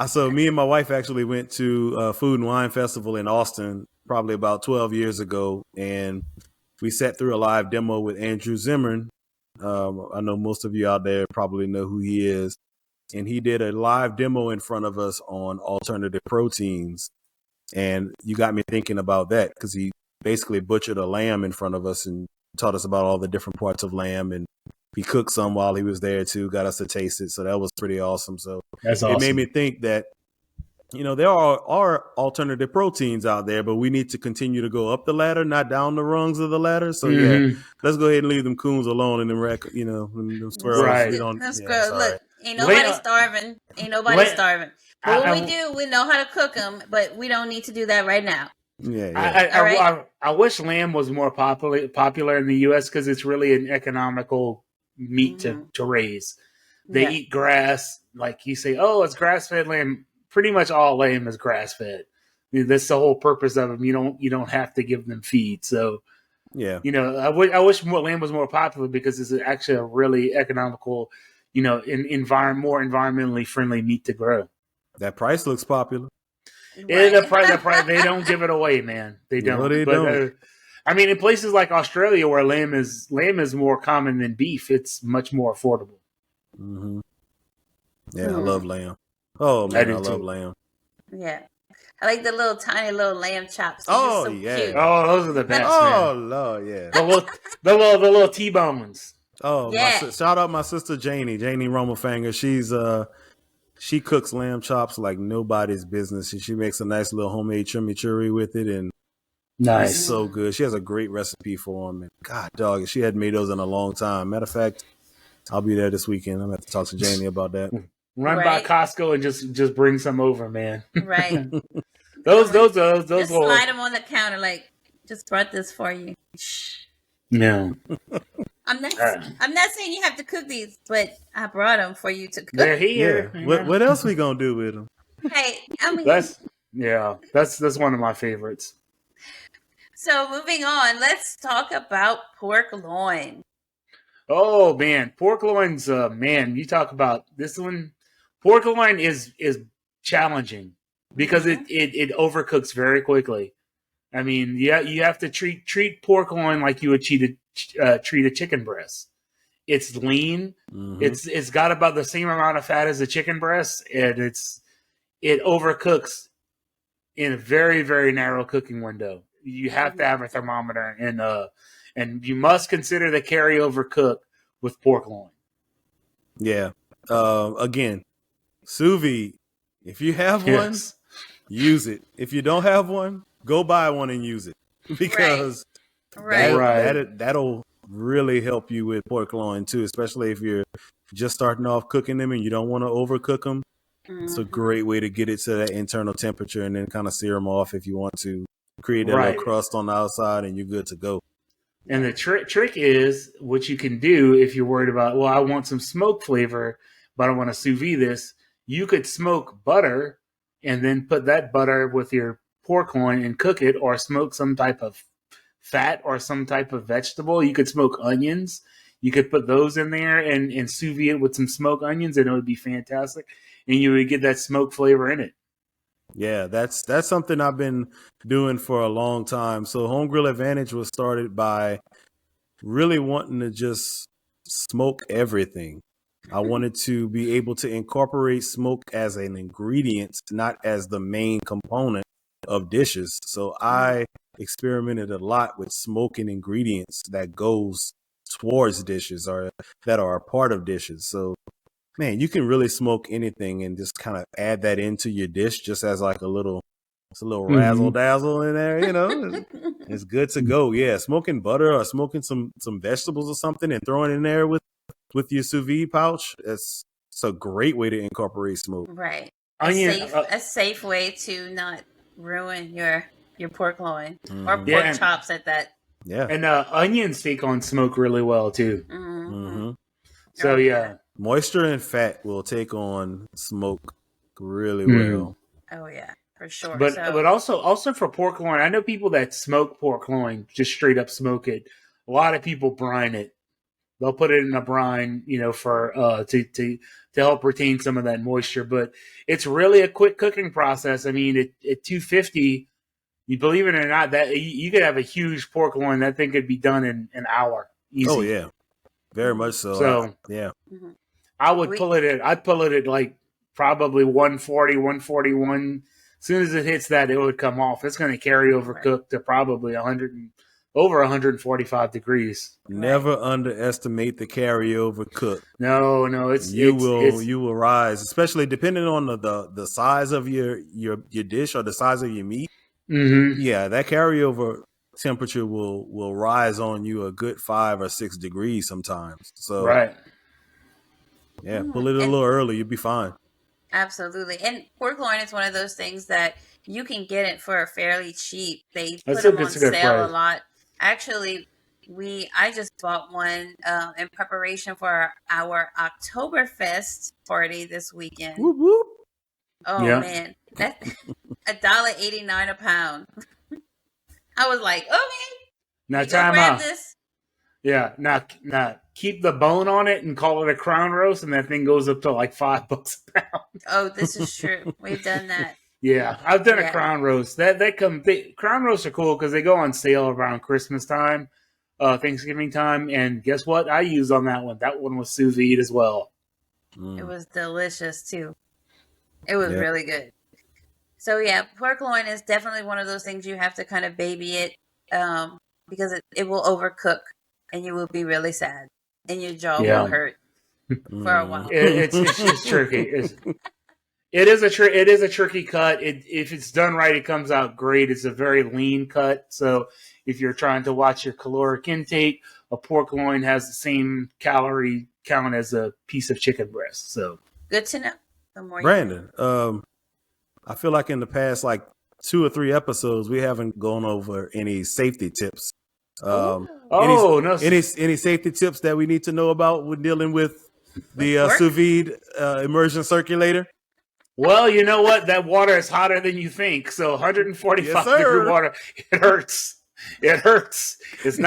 So me and my wife actually went to a Food and Wine Festival in Austin probably about 12 years ago, and we sat through a live demo with Andrew Zimmern. I know most of you out there probably know who he is. And he did a live demo in front of us on alternative proteins. And you got me thinking about that because he basically butchered a lamb in front of us and taught us about all the different parts of lamb. And he cooked some while he was there too, got us to taste it. So that was pretty awesome. So it made me think that, there are alternative proteins out there, but we need to continue to go up the ladder, not down the rungs of the ladder. So let's go ahead and leave them coons alone and them squirrels. Right. Look, ain't nobody starving. But when we do, we know how to cook them, but we don't need to do that right now. Yeah. I wish lamb was more popular in the U.S. because it's really an economical meat to raise. They eat grass, like you say. Oh, it's grass-fed lamb. Pretty much all lamb is grass-fed. I mean, that's the whole purpose of them. You don't have to give them feed. So, I wish lamb was more popular because it's actually a really economical, more environmentally friendly meat to grow. That price looks popular. Right. The price, they don't give it away, man. They don't. No, they don't. I mean, in places like Australia where lamb is more common than beef, it's much more affordable. Mm-hmm. Yeah, I love lamb. Oh man, I love lamb. Yeah, I like the tiny little lamb chops. Oh so yeah. cute. Oh, those are the best. Oh man. Lord, yeah. The little T-bones. Oh, yeah. Shout out my sister Janie Romafanger. She cooks lamb chops like nobody's business. She makes a nice little homemade chimichurri with it, and nice, it's so good. She has a great recipe for them. And God, dog, she hadn't made those in a long time. Matter of fact, I'll be there this weekend. I'm gonna have to talk to Janie about that. Run by Costco and just bring some over, man. Right. those just little, slide them on the counter, like just brought this for you. No. I'm not saying you have to cook these, but I brought them for you to cook. They're here. Yeah. What else we gonna do with them? Hey, I mean, that's one of my favorites. So moving on, let's talk about pork loin. Oh man, pork loin's man. You talk about this one. Pork loin is challenging because it overcooks very quickly. I mean, you have to treat pork loin like you would treat a chicken breast. It's lean. Mm-hmm. It's got about the same amount of fat as a chicken breast, and it overcooks in a very, very narrow cooking window. You have to have a thermometer, and you must consider the carryover cook with pork loin. Yeah. Again, sous vide. If you have one, use it. If you don't have one, go buy one and use it because that'll really help you with pork loin too, especially if you're just starting off cooking them and you don't want to overcook them. Mm-hmm. It's a great way to get it to that internal temperature and then kind of sear them off if you want to create that little crust on the outside and you're good to go. And the trick is what you can do if you're worried about, well, I want some smoke flavor, but I want to sous vide this. You could smoke butter and then put that butter with your pork loin and cook it, or smoke some type of fat or some type of vegetable. You could smoke onions. You could put those in there and sous vide it with some smoked onions, and it would be fantastic. And you would get that smoke flavor in it. Yeah, that's something I've been doing for a long time. So Home Grill Advantage was started by really wanting to just smoke everything. I wanted to be able to incorporate smoke as an ingredient, not as the main component of dishes. So I experimented a lot with smoking ingredients that goes towards dishes or that are a part of dishes. So man, you can really smoke anything and just kind of add that into your dish just as like it's a little razzle dazzle in there, you know. It's good to go. Yeah, smoking butter or smoking some vegetables or something and throwing it in there with your sous vide pouch. It's a great way to incorporate smoke. Right. Onion, A safe way to not ruin your pork loin or pork Yeah, chops at that. Yeah. and onions take on smoke really well too. Mm-hmm. So yeah. Moisture and fat will take on smoke really well. Oh yeah, for sure. But also for pork loin, I know people that smoke pork loin, just straight up smoke it. A lot of people brine it. They'll put it in a brine, you know, for to help retain some of that moisture. But it's really a quick cooking process. I mean, at 250, you believe it or not, that you could have a huge pork loin. That thing could be done in an hour. Easy. Oh yeah, very much so. So yeah. I would pull it at, I'd pull it at like probably 140, 141. As soon as it hits that, it would come off. It's going to carry over cook to probably over 145 degrees. Never underestimate the carryover cook. No, you will rise, especially depending on the size of your dish or the size of your meat. Mm-hmm. Yeah, that carryover temperature will rise on you a good 5 or 6 degrees sometimes. So right. Yeah, pull it a little early, you'll be fine. Absolutely. And pork loin is one of those things that you can get it for fairly cheap. They That's put them on good sale price. a lot. Actually, I just bought one in preparation for our Oktoberfest party this weekend. Whoop, whoop. Oh Yeah. man, that's $1.89 a pound. I was like, okay, Now you go time grab out. this. Yeah, now keep the bone on it and call it a crown roast, and that thing goes up to like $5 a pound. Oh, this is true. We've done that. Yeah, I've done a crown roast. Crown roasts are cool because they go on sale around Christmas time, Thanksgiving time, and guess what? I used on that one. That one was sous vide as well. It was delicious too. It was really good. So yeah, pork loin is definitely one of those things you have to kind of baby it because it will overcook and you will be really sad and your jaw will hurt for a while. It's just tricky. It is a tricky cut. If it's done right, it comes out great. It's a very lean cut. So if you're trying to watch your caloric intake, a pork loin has the same calorie count as a piece of chicken breast. So good to know. The more Brandon, I feel like in the past like 2 or 3 episodes we haven't gone over any safety tips. Any safety tips that we need to know about when dealing with the sous vide immersion circulator? Well, you know what? That water is hotter than you think. So 145 degree water, it hurts. It hurts. It's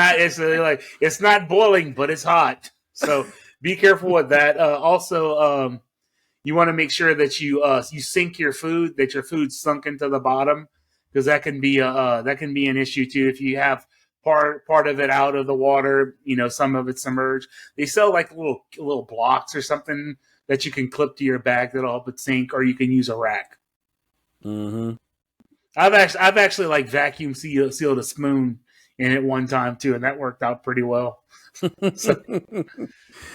not boiling, but it's hot. So be careful with that. Also, you want to make sure that you sink your food, that your food's sunk into the bottom, because that can be an issue too. If you have part of it out of the water, you know, some of it submerged. They sell like little blocks or something that you can clip to your bag that'll help it sink, or you can use a rack. Mm-hmm. I've actually like vacuum sealed a spoon in it one time too, and that worked out pretty well. So,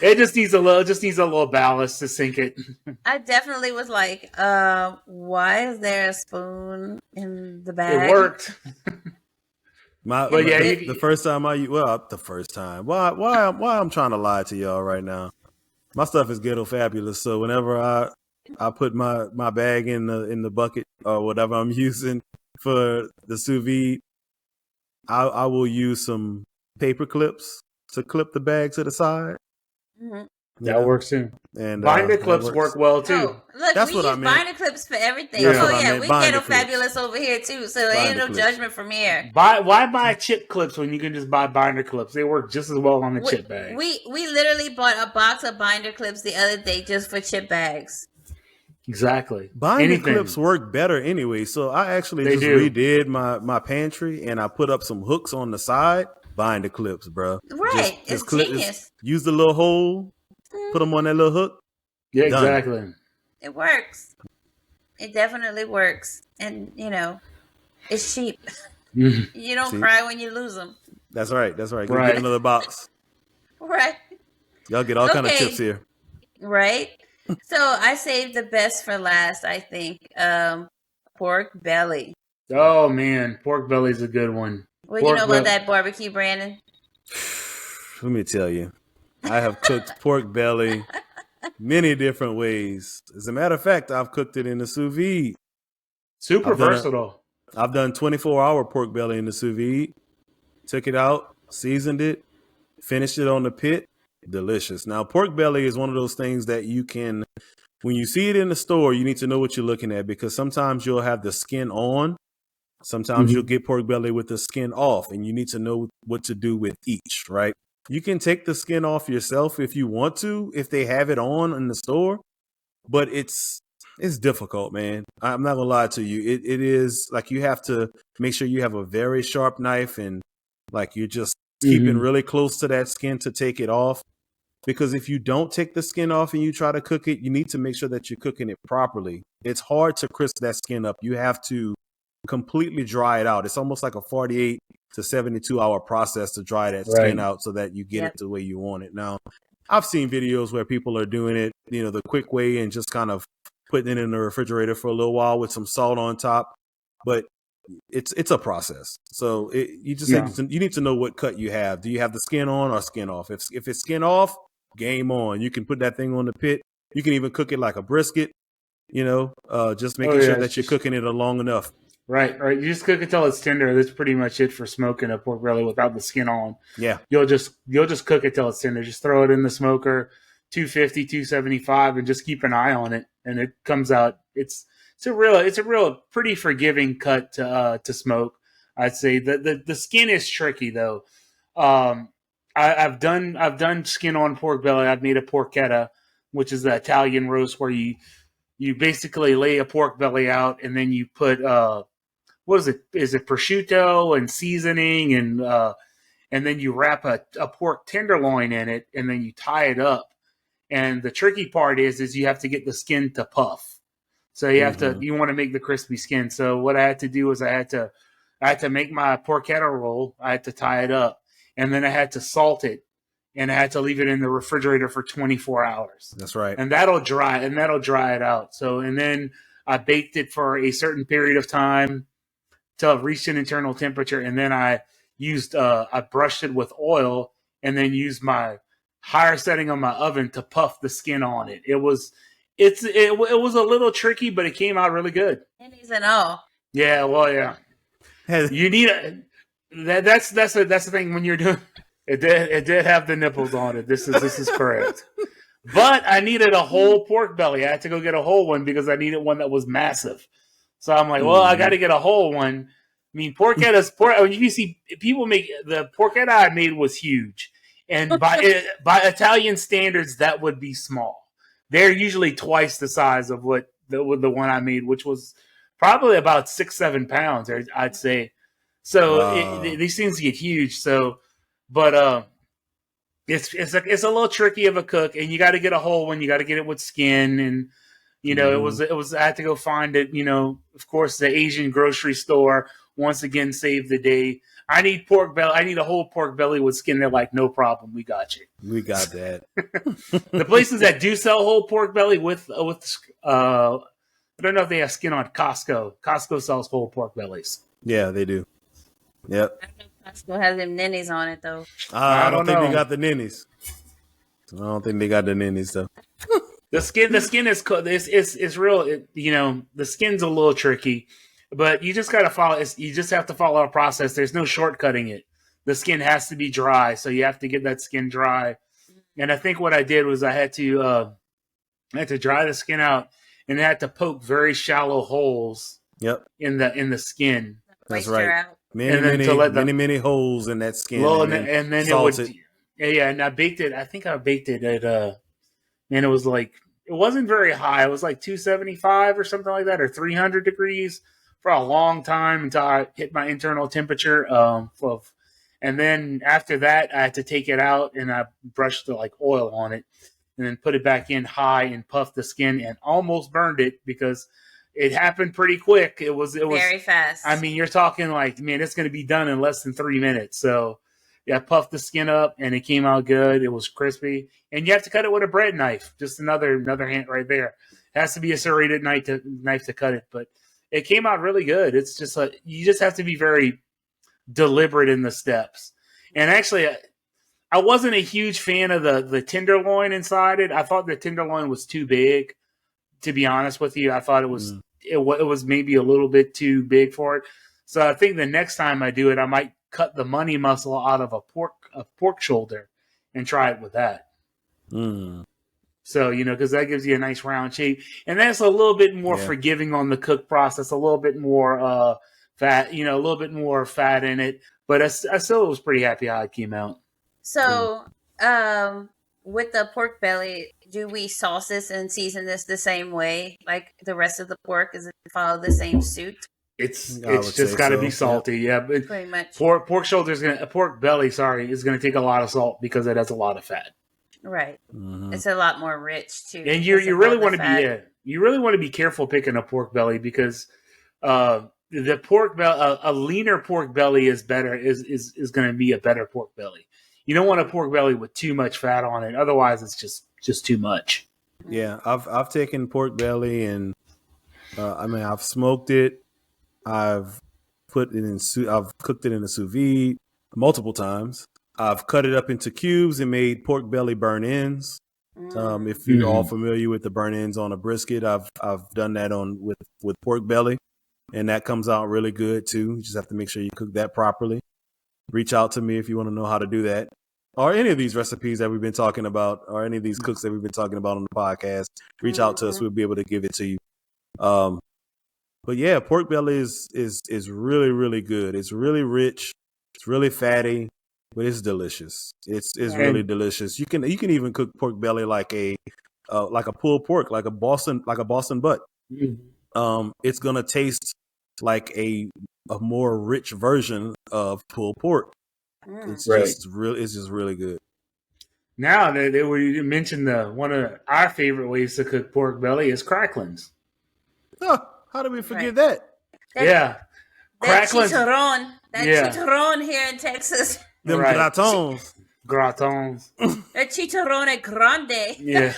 it just needs a little ballast to sink it. I definitely was like, why is there a spoon in the bag? It worked. The first time why I'm trying to lie to y'all right now. My stuff is ghetto fabulous, so whenever I put my bag in the bucket or whatever I'm using for the sous vide, I will use some paper clips to clip the bag to the side. Mm-hmm. That works too. And binder clips work well too. Oh, look, That's we what I use meant. binder clips for everything. That's Oh what I yeah, meant, we binder ghetto clips. fabulous over here too, so there ain't Binder no clips. judgment from here. Why buy chip clips when you can just buy binder clips? They work just as well on the chip bag. We literally bought a box of binder clips the other day just for chip bags. Exactly. Binder clips work better anyway. So I actually redid my pantry and I put up some hooks on the side. Binder clips, bro. Right. It's genius. Use the little hole, put them on that little hook. Yeah, done. Exactly. It works. It definitely works. And, it's cheap. You don't cry when you lose them. That's right. Go get another box. Right. Y'all get all kind of chips here. Right. So I saved the best for last, I think. Pork belly. Oh, man. Pork belly's a good one. What do you know about that barbecue, Brandon? Let me tell you. I have cooked pork belly many different ways. As a matter of fact, I've cooked it in the sous vide. Super versatile. I've done 24-hour pork belly in the sous vide. Took it out, seasoned it, finished it on the pit. Delicious. Now, pork belly is one of those things that you can, when you see it in the store, you need to know what you're looking at because sometimes you'll have the skin on. Sometimes you'll get pork belly with the skin off, and you need to know what to do with each, right? You can take the skin off yourself if you want to, if they have it on in the store, but it's difficult, man. I'm not gonna lie to you. It is like you have to make sure you have a very sharp knife and like you're just keeping really close to that skin to take it off. Because if you don't take the skin off and you try to cook it, you need to make sure that you're cooking it properly. It's hard to crisp that skin up. You have to completely dry it out. It's almost like a 48 to 72 hour process to dry that skin out so that you get it the way you want it. Now, I've seen videos where people are doing it, the quick way and just kind of putting it in the refrigerator for a little while with some salt on top. But it's a process. So you need to know what cut you have. Do you have the skin on or skin off? If it's skin off, game on. You can put that thing on the pit. You can even cook it like a brisket, just making sure that you're cooking it long enough. Right. You just cook it till it's tender. That's pretty much it for smoking a pork belly without the skin on. Yeah. You'll just cook it till it's tender. Just throw it in the smoker, 250, 275, and just keep an eye on it. And it comes out. It's a real pretty forgiving cut to smoke. I'd say the skin is tricky though. I've done skin on pork belly. I've made a porchetta, which is the Italian roast where you basically lay a pork belly out and then you put what is it? Is it prosciutto and seasoning and then you wrap a pork tenderloin in it and then you tie it up. And the tricky part is you have to get the skin to puff. So you want to make the crispy skin. So what I had to do was I had to make my porchetta roll. I had to tie it up and then I had to salt it and I had to leave it in the refrigerator for 24 hours. That's right. And that'll dry it out. So, and then I baked it for a certain period of time till it reached an internal temperature. And then I brushed it with oil and then used my higher setting on my oven to puff the skin on it. It was a little tricky, but it came out really good. Pennies and all. Yeah, well, yeah. You need that's the thing when you're doing it. Did have the nipples on it. This is correct. But I needed a whole pork belly. I had to go get a whole one because I needed one that was massive. So I'm like, well, I got to get a whole one. I mean, you see people make the porchetta I made was huge, and by Italian standards, that would be small. They're usually twice the size of what the one I made, which was probably about 6-7 pounds, I'd say. So these things get huge. So, but it's a little tricky of a cook, and you got to get a whole one. You got to get it with skin, and it was. I had to go find it. Of course, the Asian grocery store once again saved the day. I need pork belly. I need a whole pork belly with skin. They're like, no problem, we got you. We got that. The places that do sell whole pork belly with I don't know if they have skin on Costco. Costco sells whole pork bellies. Yeah, they do. Yep. I know Costco has them ninnies on it though. I don't think they got the ninnies. I don't think they got the ninnies though. The skin is real. The skin's a little tricky, but you just gotta follow. You just have to follow a process. There's no shortcutting it. The skin has to be dry, so you have to get that skin dry. And I think what I did was I had to dry the skin out, and I had to poke very shallow holes. Yep. In the skin. That's right. Out. Many holes in that skin. Well, and then salt it would. Yeah, and I baked it. I think I baked it at and it was like, it wasn't very high. It was like 275 or something like that, or 300 degrees for a long time until I hit my internal temperature. And then after that, I had to take it out and I brushed the oil on it, and then put it back in high and puffed the skin and almost burned it because it happened pretty quick. It was very fast. I mean, you're talking it's going to be done in less than 3 minutes. So yeah, I puffed the skin up and it came out good. It was crispy, and you have to cut it with a bread knife. Just another hint right there. It has to be a serrated knife to cut it, but it came out really good. It's just you just have to be very deliberate in the steps. And actually, I wasn't a huge fan of the tenderloin inside it. I thought the tenderloin was too big. To be honest with you, I thought it was it was maybe a little bit too big for it. So I think the next time I do it, I might cut the money muscle out of a pork shoulder and try it with that. So, because that gives you a nice round shape, and that's a little bit more forgiving on the cook process, a little bit more fat, a little bit more fat in it. But I still was pretty happy how it came out. So, with the pork belly, do we sauce this and season this the same way like the rest of the pork? Does it follow the same suit? It's just got to be salty, But pretty much. Pork belly, is gonna take a lot of salt because it has a lot of fat. Right. Mm-hmm. It's a lot more rich too. And you really want to be careful picking a pork belly because the pork belly, a leaner pork belly is better. Is going to be a better pork belly. You don't want a pork belly with too much fat on it. Otherwise, it's just too much. Yeah, I've taken pork belly and I've smoked it. I've put it in I've cooked it in a sous vide multiple times. I've cut it up into cubes and made pork belly burn ends. If you're all familiar with the burn ends on a brisket, I've done that with pork belly, and that comes out really good too. You just have to make sure you cook that properly. Reach out to me if you want to know how to do that, or any of these recipes that we've been talking about, or any of these cooks that we've been talking about on the podcast. Reach out to us; we'll be able to give it to you. But yeah, pork belly is really, really good. It's really rich. It's really fatty, but it's delicious. It's really delicious. You can even cook pork belly like a pulled pork, like a Boston butt. Mm-hmm. It's gonna taste like a more rich version of pulled pork. It's just really good. Now that we mentioned one of our favorite ways to cook pork belly is cracklings. Oh, how did we forget that? That chicharron. Chicharron here in Texas. Them gratons. The chicharrone grande. Yeah.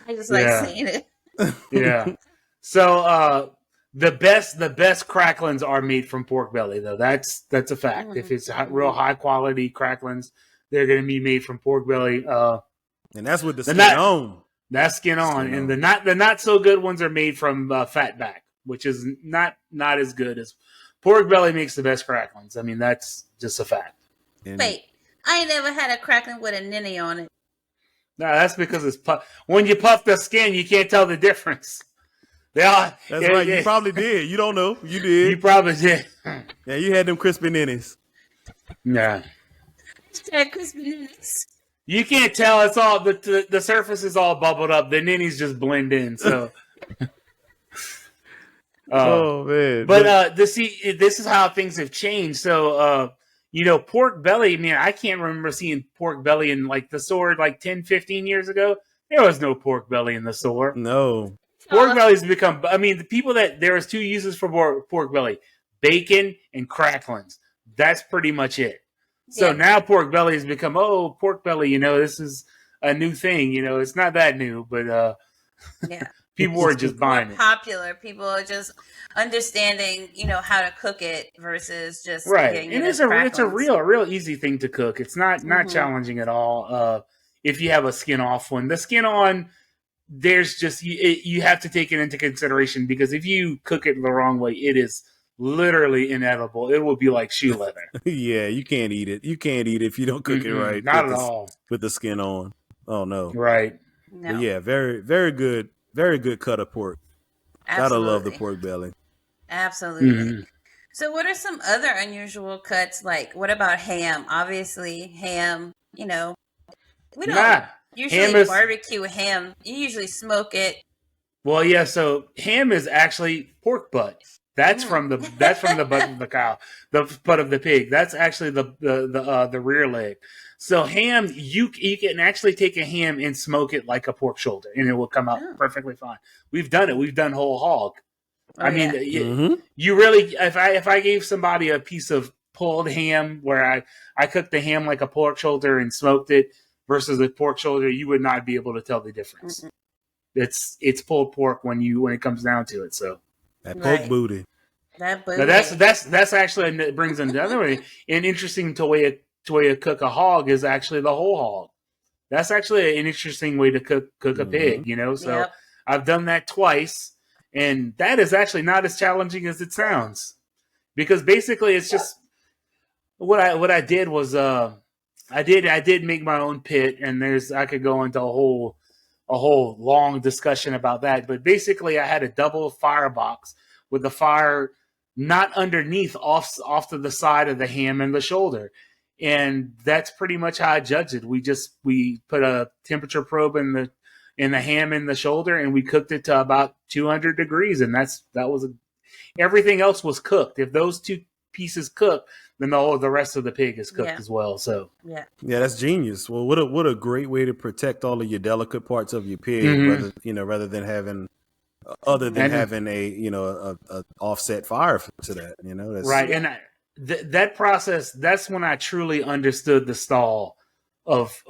I just like saying it. Yeah. So the best cracklings are made from pork belly, though. That's a fact. If it's real high quality cracklings, they're going to be made from pork belly. And that's with the skin on. That's skin on. And the not so good ones are made from fat back, which is not as good as pork belly makes the best cracklings. I mean, that's just a fact. Wait, I ain't never had a crackling with a ninny on it. No, that's because it's when you puff the skin, you can't tell the difference. That's right. You probably did. You don't know. You did. You probably did. Yeah, you had them crispy ninnies. Yeah. Crispy ninnies. You can't tell. It's all the surface is all bubbled up. The ninnies just blend in. So. Oh man! But this is how things have changed. So pork belly. Man, I can't remember seeing pork belly in the store 10, 15 years ago. There was no pork belly in the store. No. Pork belly's become. I mean, the people there was two uses for pork belly: bacon and cracklings. That's pretty much it. So now pork belly has become pork belly. This is a new thing. It's not that new, but people are just buying it. Popular. People are just understanding, how to cook it versus just right. And it's a real easy thing to cook. It's not challenging at all. If you have a skin off one, the skin on. There's just you have to take it into consideration because if you cook it the wrong way, it is literally inedible. It would be like shoe leather. Yeah, you can't eat it. You can't eat it if you don't cook it right. Not at all. With the skin on. Oh no. Right. No. But yeah, very, very good cut of pork. Gotta love the pork belly. Absolutely. So what are some other unusual cuts? Like, what about ham? Obviously, ham, we don't usually barbecue ham. You usually smoke it. Well, yeah, so ham is actually pork butt. That's from the butt of the cow, the butt of the pig. That's actually the rear leg. So ham, you can actually take a ham and smoke it like a pork shoulder, and it will come out perfectly fine. We've done it. We've done whole hog. You really, if I gave somebody a piece of pulled ham where I cooked the ham like a pork shoulder and smoked it versus a pork shoulder, you would not be able to tell the difference. It's pulled pork when it comes down to it. So that pork booty. That booty. Now that's actually, it brings another way. An interesting way to cook a hog is actually the whole hog. That's actually an interesting way to cook a pig. So I've done that twice. And that is actually not as challenging as it sounds, because basically it's just what I did was I did make my own pit, and I could go into a whole long discussion about that. But basically, I had a double firebox with the fire not underneath, off to the side of the ham and the shoulder, and that's pretty much how I judged it. We put a temperature probe in the ham and the shoulder, and we cooked it to about 200 degrees, and everything else was cooked. If those two pieces cook, then the rest of the pig is cooked as well. So yeah, that's genius. Well, what a great way to protect all of your delicate parts of your pig, rather than having a offset fire to that. That's, right. And that process, that's when I truly understood the stall of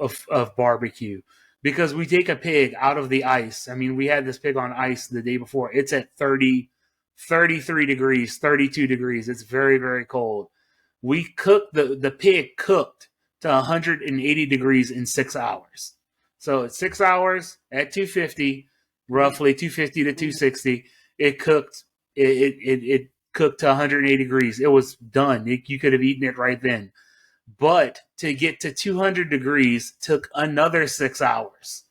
barbecue. Because we take a pig out of the ice. I mean, we had this pig on ice the day before. It's at 33 degrees, 32 degrees. It's very, very cold. We cooked the pig cooked to 180 degrees in 6 hours. So it's 6 hours at 250, roughly 250 to 260. It cooked. It cooked to 180 degrees. It was done. You could have eaten it right then. But to get to 200 degrees took another 6 hours.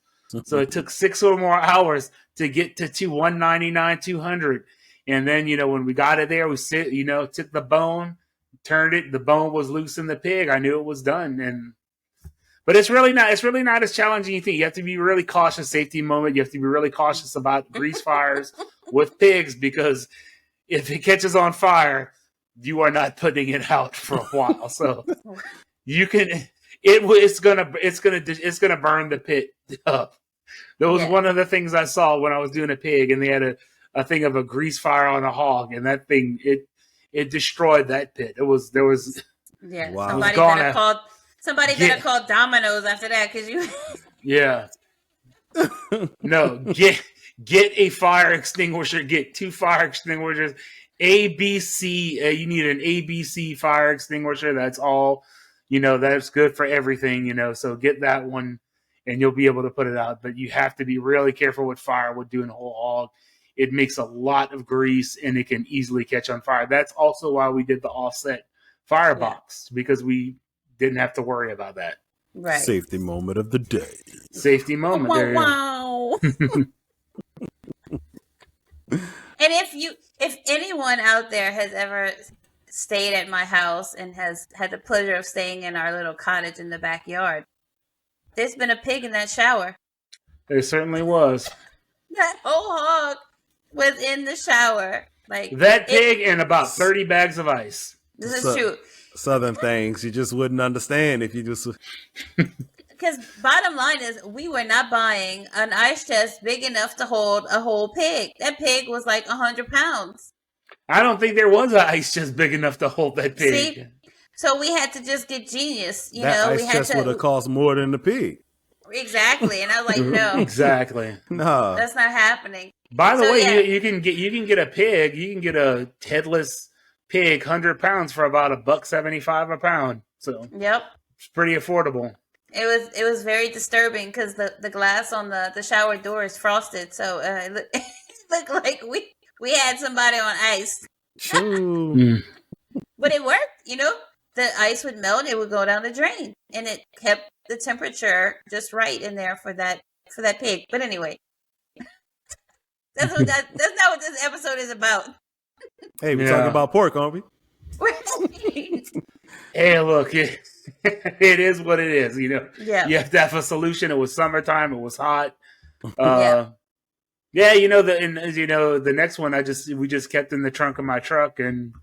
So it took 6 or more hours to get to 199, 200. And then, when we got it there, we took the bone, turned it. The bone was loose in the pig. I knew it was done. But it's really not as challenging as you think. You have to be really cautious, safety moment. You have to be really cautious about grease fires with pigs, because if it catches on fire, you are not putting it out for a while. So it's gonna burn the pit up. That was one of the things I saw when I was doing a pig, and they had a thing of a grease fire on a hog, and that thing it destroyed that pit. Wow. Somebody better call Domino's after that, because you. Yeah. No, get a fire extinguisher. Get 2 fire extinguishers. ABC. You need an ABC fire extinguisher. That's all. That's good for everything. So get that one, and you'll be able to put it out. But you have to be really careful with firewood doing a whole hog. It makes a lot of grease, and it can easily catch on fire. That's also why we did the offset firebox, because we didn't have to worry about that. Right. Safety moment of the day. Safety moment. Wow. And if anyone out there has ever stayed at my house and has had the pleasure of staying in our little cottage in the backyard, there's been a pig in that shower. There certainly was. That whole hog was in the shower. Like that pig and about 30 bags of ice. This is true. Southern things you just wouldn't understand if you just. Because bottom line is, we were not buying an ice chest big enough to hold a whole pig. That pig was like 100 pounds. I don't think there was an ice chest big enough to hold that pig. See? So we had to just get genius. Ice chest would have cost more than the pig. Exactly, and I was like, no, exactly, no, that's not happening. By the way, you can get a pig. You can get a headless pig, 100 pounds for about $1.75 a pound. So yep, it's pretty affordable. It was very disturbing because the glass on the shower door is frosted, so it looked like we had somebody on ice. Shoo. Mm. But it worked, The ice would melt, it would go down the drain, and it kept the temperature just right in there for that pig. But anyway, that's not what this episode is about. Hey, we're talking about pork, aren't we? Hey, look, it is what it is. Yeah. You have to have a solution. It was summertime. It was hot. Yeah. Yeah, the next one we just kept in the trunk of my truck, and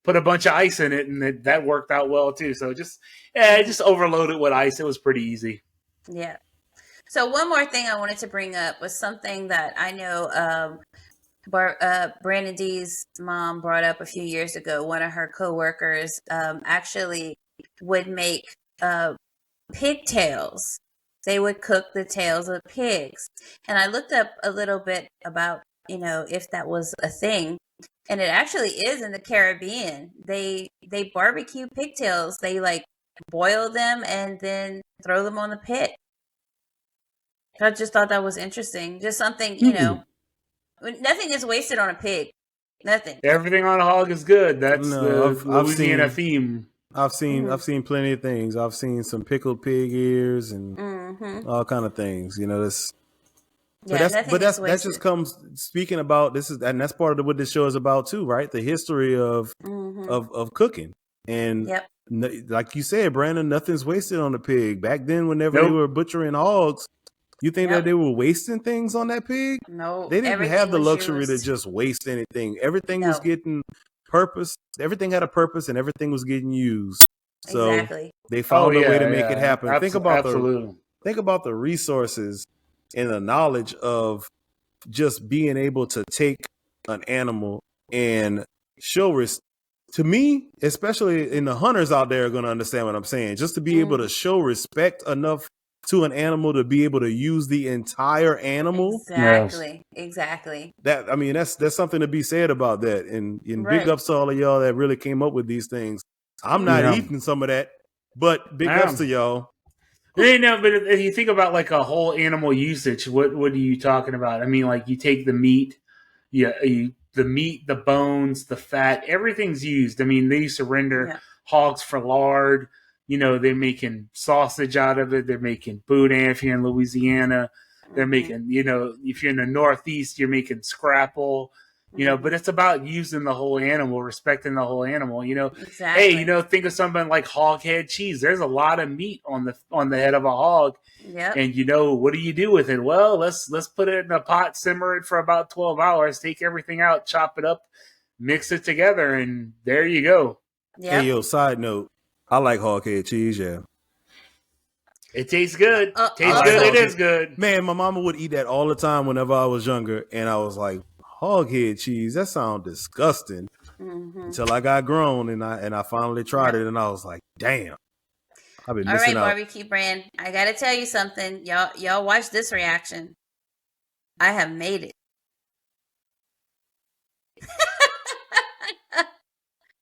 put a bunch of ice in it, and that worked out well too. So just overloaded with ice. It was pretty easy. Yeah. So one more thing I wanted to bring up was something that I know Brandon D's mom brought up a few years ago. One of her coworkers actually would make pigtails. They would cook the tails of pigs. And I looked up a little bit about, if that was a thing. And it actually is in the Caribbean. They barbecue pigtails. They boil them and then throw them on the pit. I just thought that was interesting. Just something, nothing is wasted on a pig. Nothing. Everything on a hog is good. That's the Louisiana theme. I've seen plenty of things. I've seen some pickled pig ears and all kind of things. That just comes speaking about this and that's part of what this show is about too, right? The history of cooking. And like you said, Brandon, nothing's wasted on a pig. Back then, whenever they were butchering hogs, you think that they were wasting things on that pig? No, they didn't have the luxury to just waste anything. Everything was getting purpose. Everything had a purpose, and everything was getting used. So they found a way to make it happen. Think about the resources and the knowledge of just being able to take an animal and show to me, especially in the hunters out there are going to understand what I'm saying. Just to be able to show respect enough to an animal to be able to use the entire animal. Exactly. That's something to be said about that. And big ups to all of y'all that really came up with these things. I'm not eating some of that, but big ups to y'all. But if you think about a whole animal usage, what are you talking about? I mean, you take the meat, the meat, the bones, the fat, everything's used. I mean, they used to render hogs for lard. They're making sausage out of it. They're making boudin if you're in Louisiana. They're making, if you're in the Northeast, you're making scrapple. But it's about using the whole animal, respecting the whole animal. Exactly. Hey, think of something like hog head cheese. There's a lot of meat on the head of a hog. Yep. And what do you do with it? Well, let's put it in a pot, simmer it for about 12 hours, take everything out, chop it up, mix it together, and there you go. Yep. Hey, side note, I like hog head cheese, yeah. It tastes good. It is good. Man, my mama would eat that all the time whenever I was younger, and I was like, hog head cheese, that sounds disgusting. Until I got grown and I finally tried it, and I was like, damn. I've been missing out. All right, Barbecue Brand, I gotta tell you something. Y'all watch this reaction. I have made it.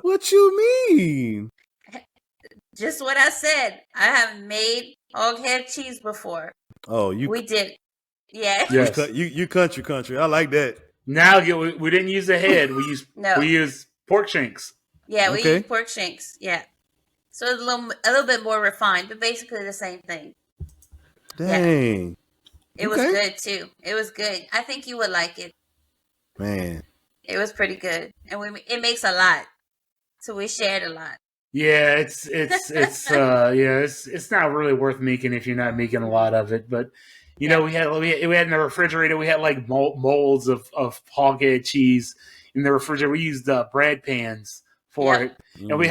What you mean? Just what I said. I have made hog head cheese before. Oh, we did. Yeah. Yes. You country. I like that. Now we didn't use the head. We use pork shanks. Yeah, we use pork shanks. Yeah. So it's a little bit more refined, but basically the same thing. Dang. Yeah. It was good too. It was good. I think you would like it. Man. It was pretty good. And it makes a lot. So we shared a lot. Yeah, it's not really worth making if you're not making a lot of it. But we had in the refrigerator, we had molds of hog head cheese in the refrigerator. We used bread pans for it, and we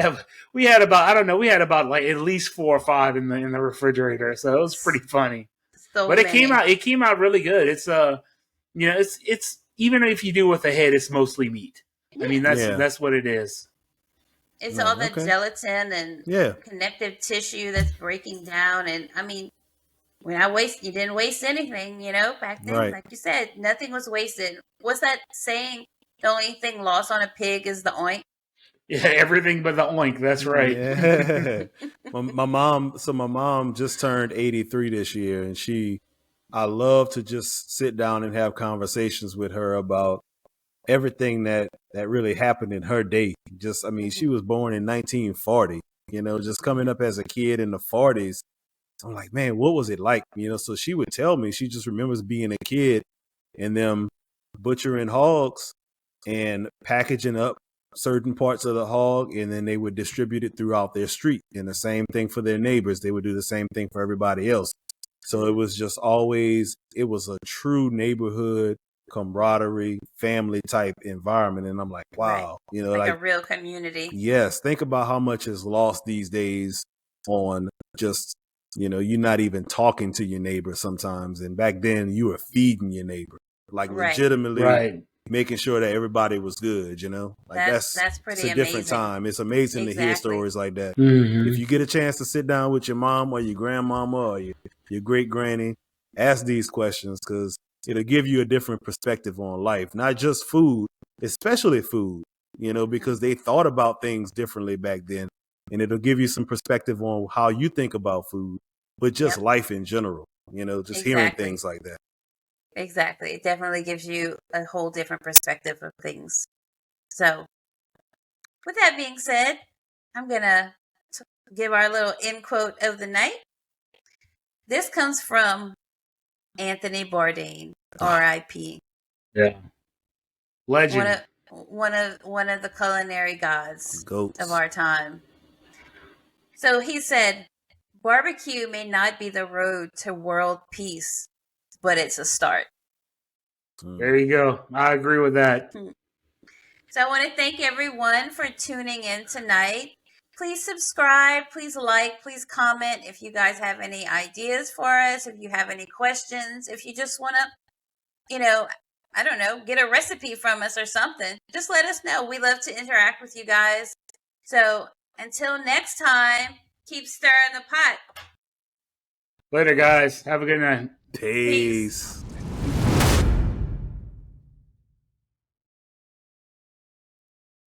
had about at least 4 or 5 in the refrigerator. So it was pretty funny. But it came out really good. It's it's even if you do with the head, it's mostly meat. I mean that's what it is. It's all the gelatin and connective tissue that's breaking down. And I mean, you didn't waste anything, back then. Like you said, nothing was wasted. What's that saying? The only thing lost on a pig is the oink. Yeah, everything but the oink. That's right. Yeah. my mom just turned 83 this year, and I love to just sit down and have conversations with her about everything that really happened in her day. Just, I mean, she was born in 1940, just coming up as a kid in the 40s. I'm like, man, what was it like? So she would tell me, she just remembers being a kid and them butchering hogs and packaging up certain parts of the hog, and then they would distribute it throughout their street. And the same thing for their neighbors. They would do the same thing for everybody else. So it was just always, it was a true neighborhood camaraderie, family type environment. And I'm like, wow, like a real community. Yes. Think about how much is lost these days on just, you're not even talking to your neighbor sometimes. And back then you were feeding your neighbor, like legitimately making sure that everybody was good, like that's pretty it's a different time. It's amazing to hear stories like that. If you get a chance to sit down with your mom or your grandmama or your great granny, ask these questions, because it'll give you a different perspective on life, not just food, especially food, because they thought about things differently back then, and it'll give you some perspective on how you think about food, but just life in general, just hearing things like that. Exactly. It definitely gives you a whole different perspective of things. So, with that being said, I'm going to give our little end quote of the night. This comes from Anthony Bourdain, R.I.P. Yeah. Legend. One of the culinary gods of our time. So he said, barbecue may not be the road to world peace, but it's a start. There you go. I agree with that. So I want to thank everyone for tuning in tonight. Please subscribe, please like, please comment if you guys have any ideas for us, if you have any questions, if you just want to, I don't know, get a recipe from us or something. Just let us know. We love to interact with you guys. So until next time, keep stirring the pot. Later, guys. Have a good night. Peace.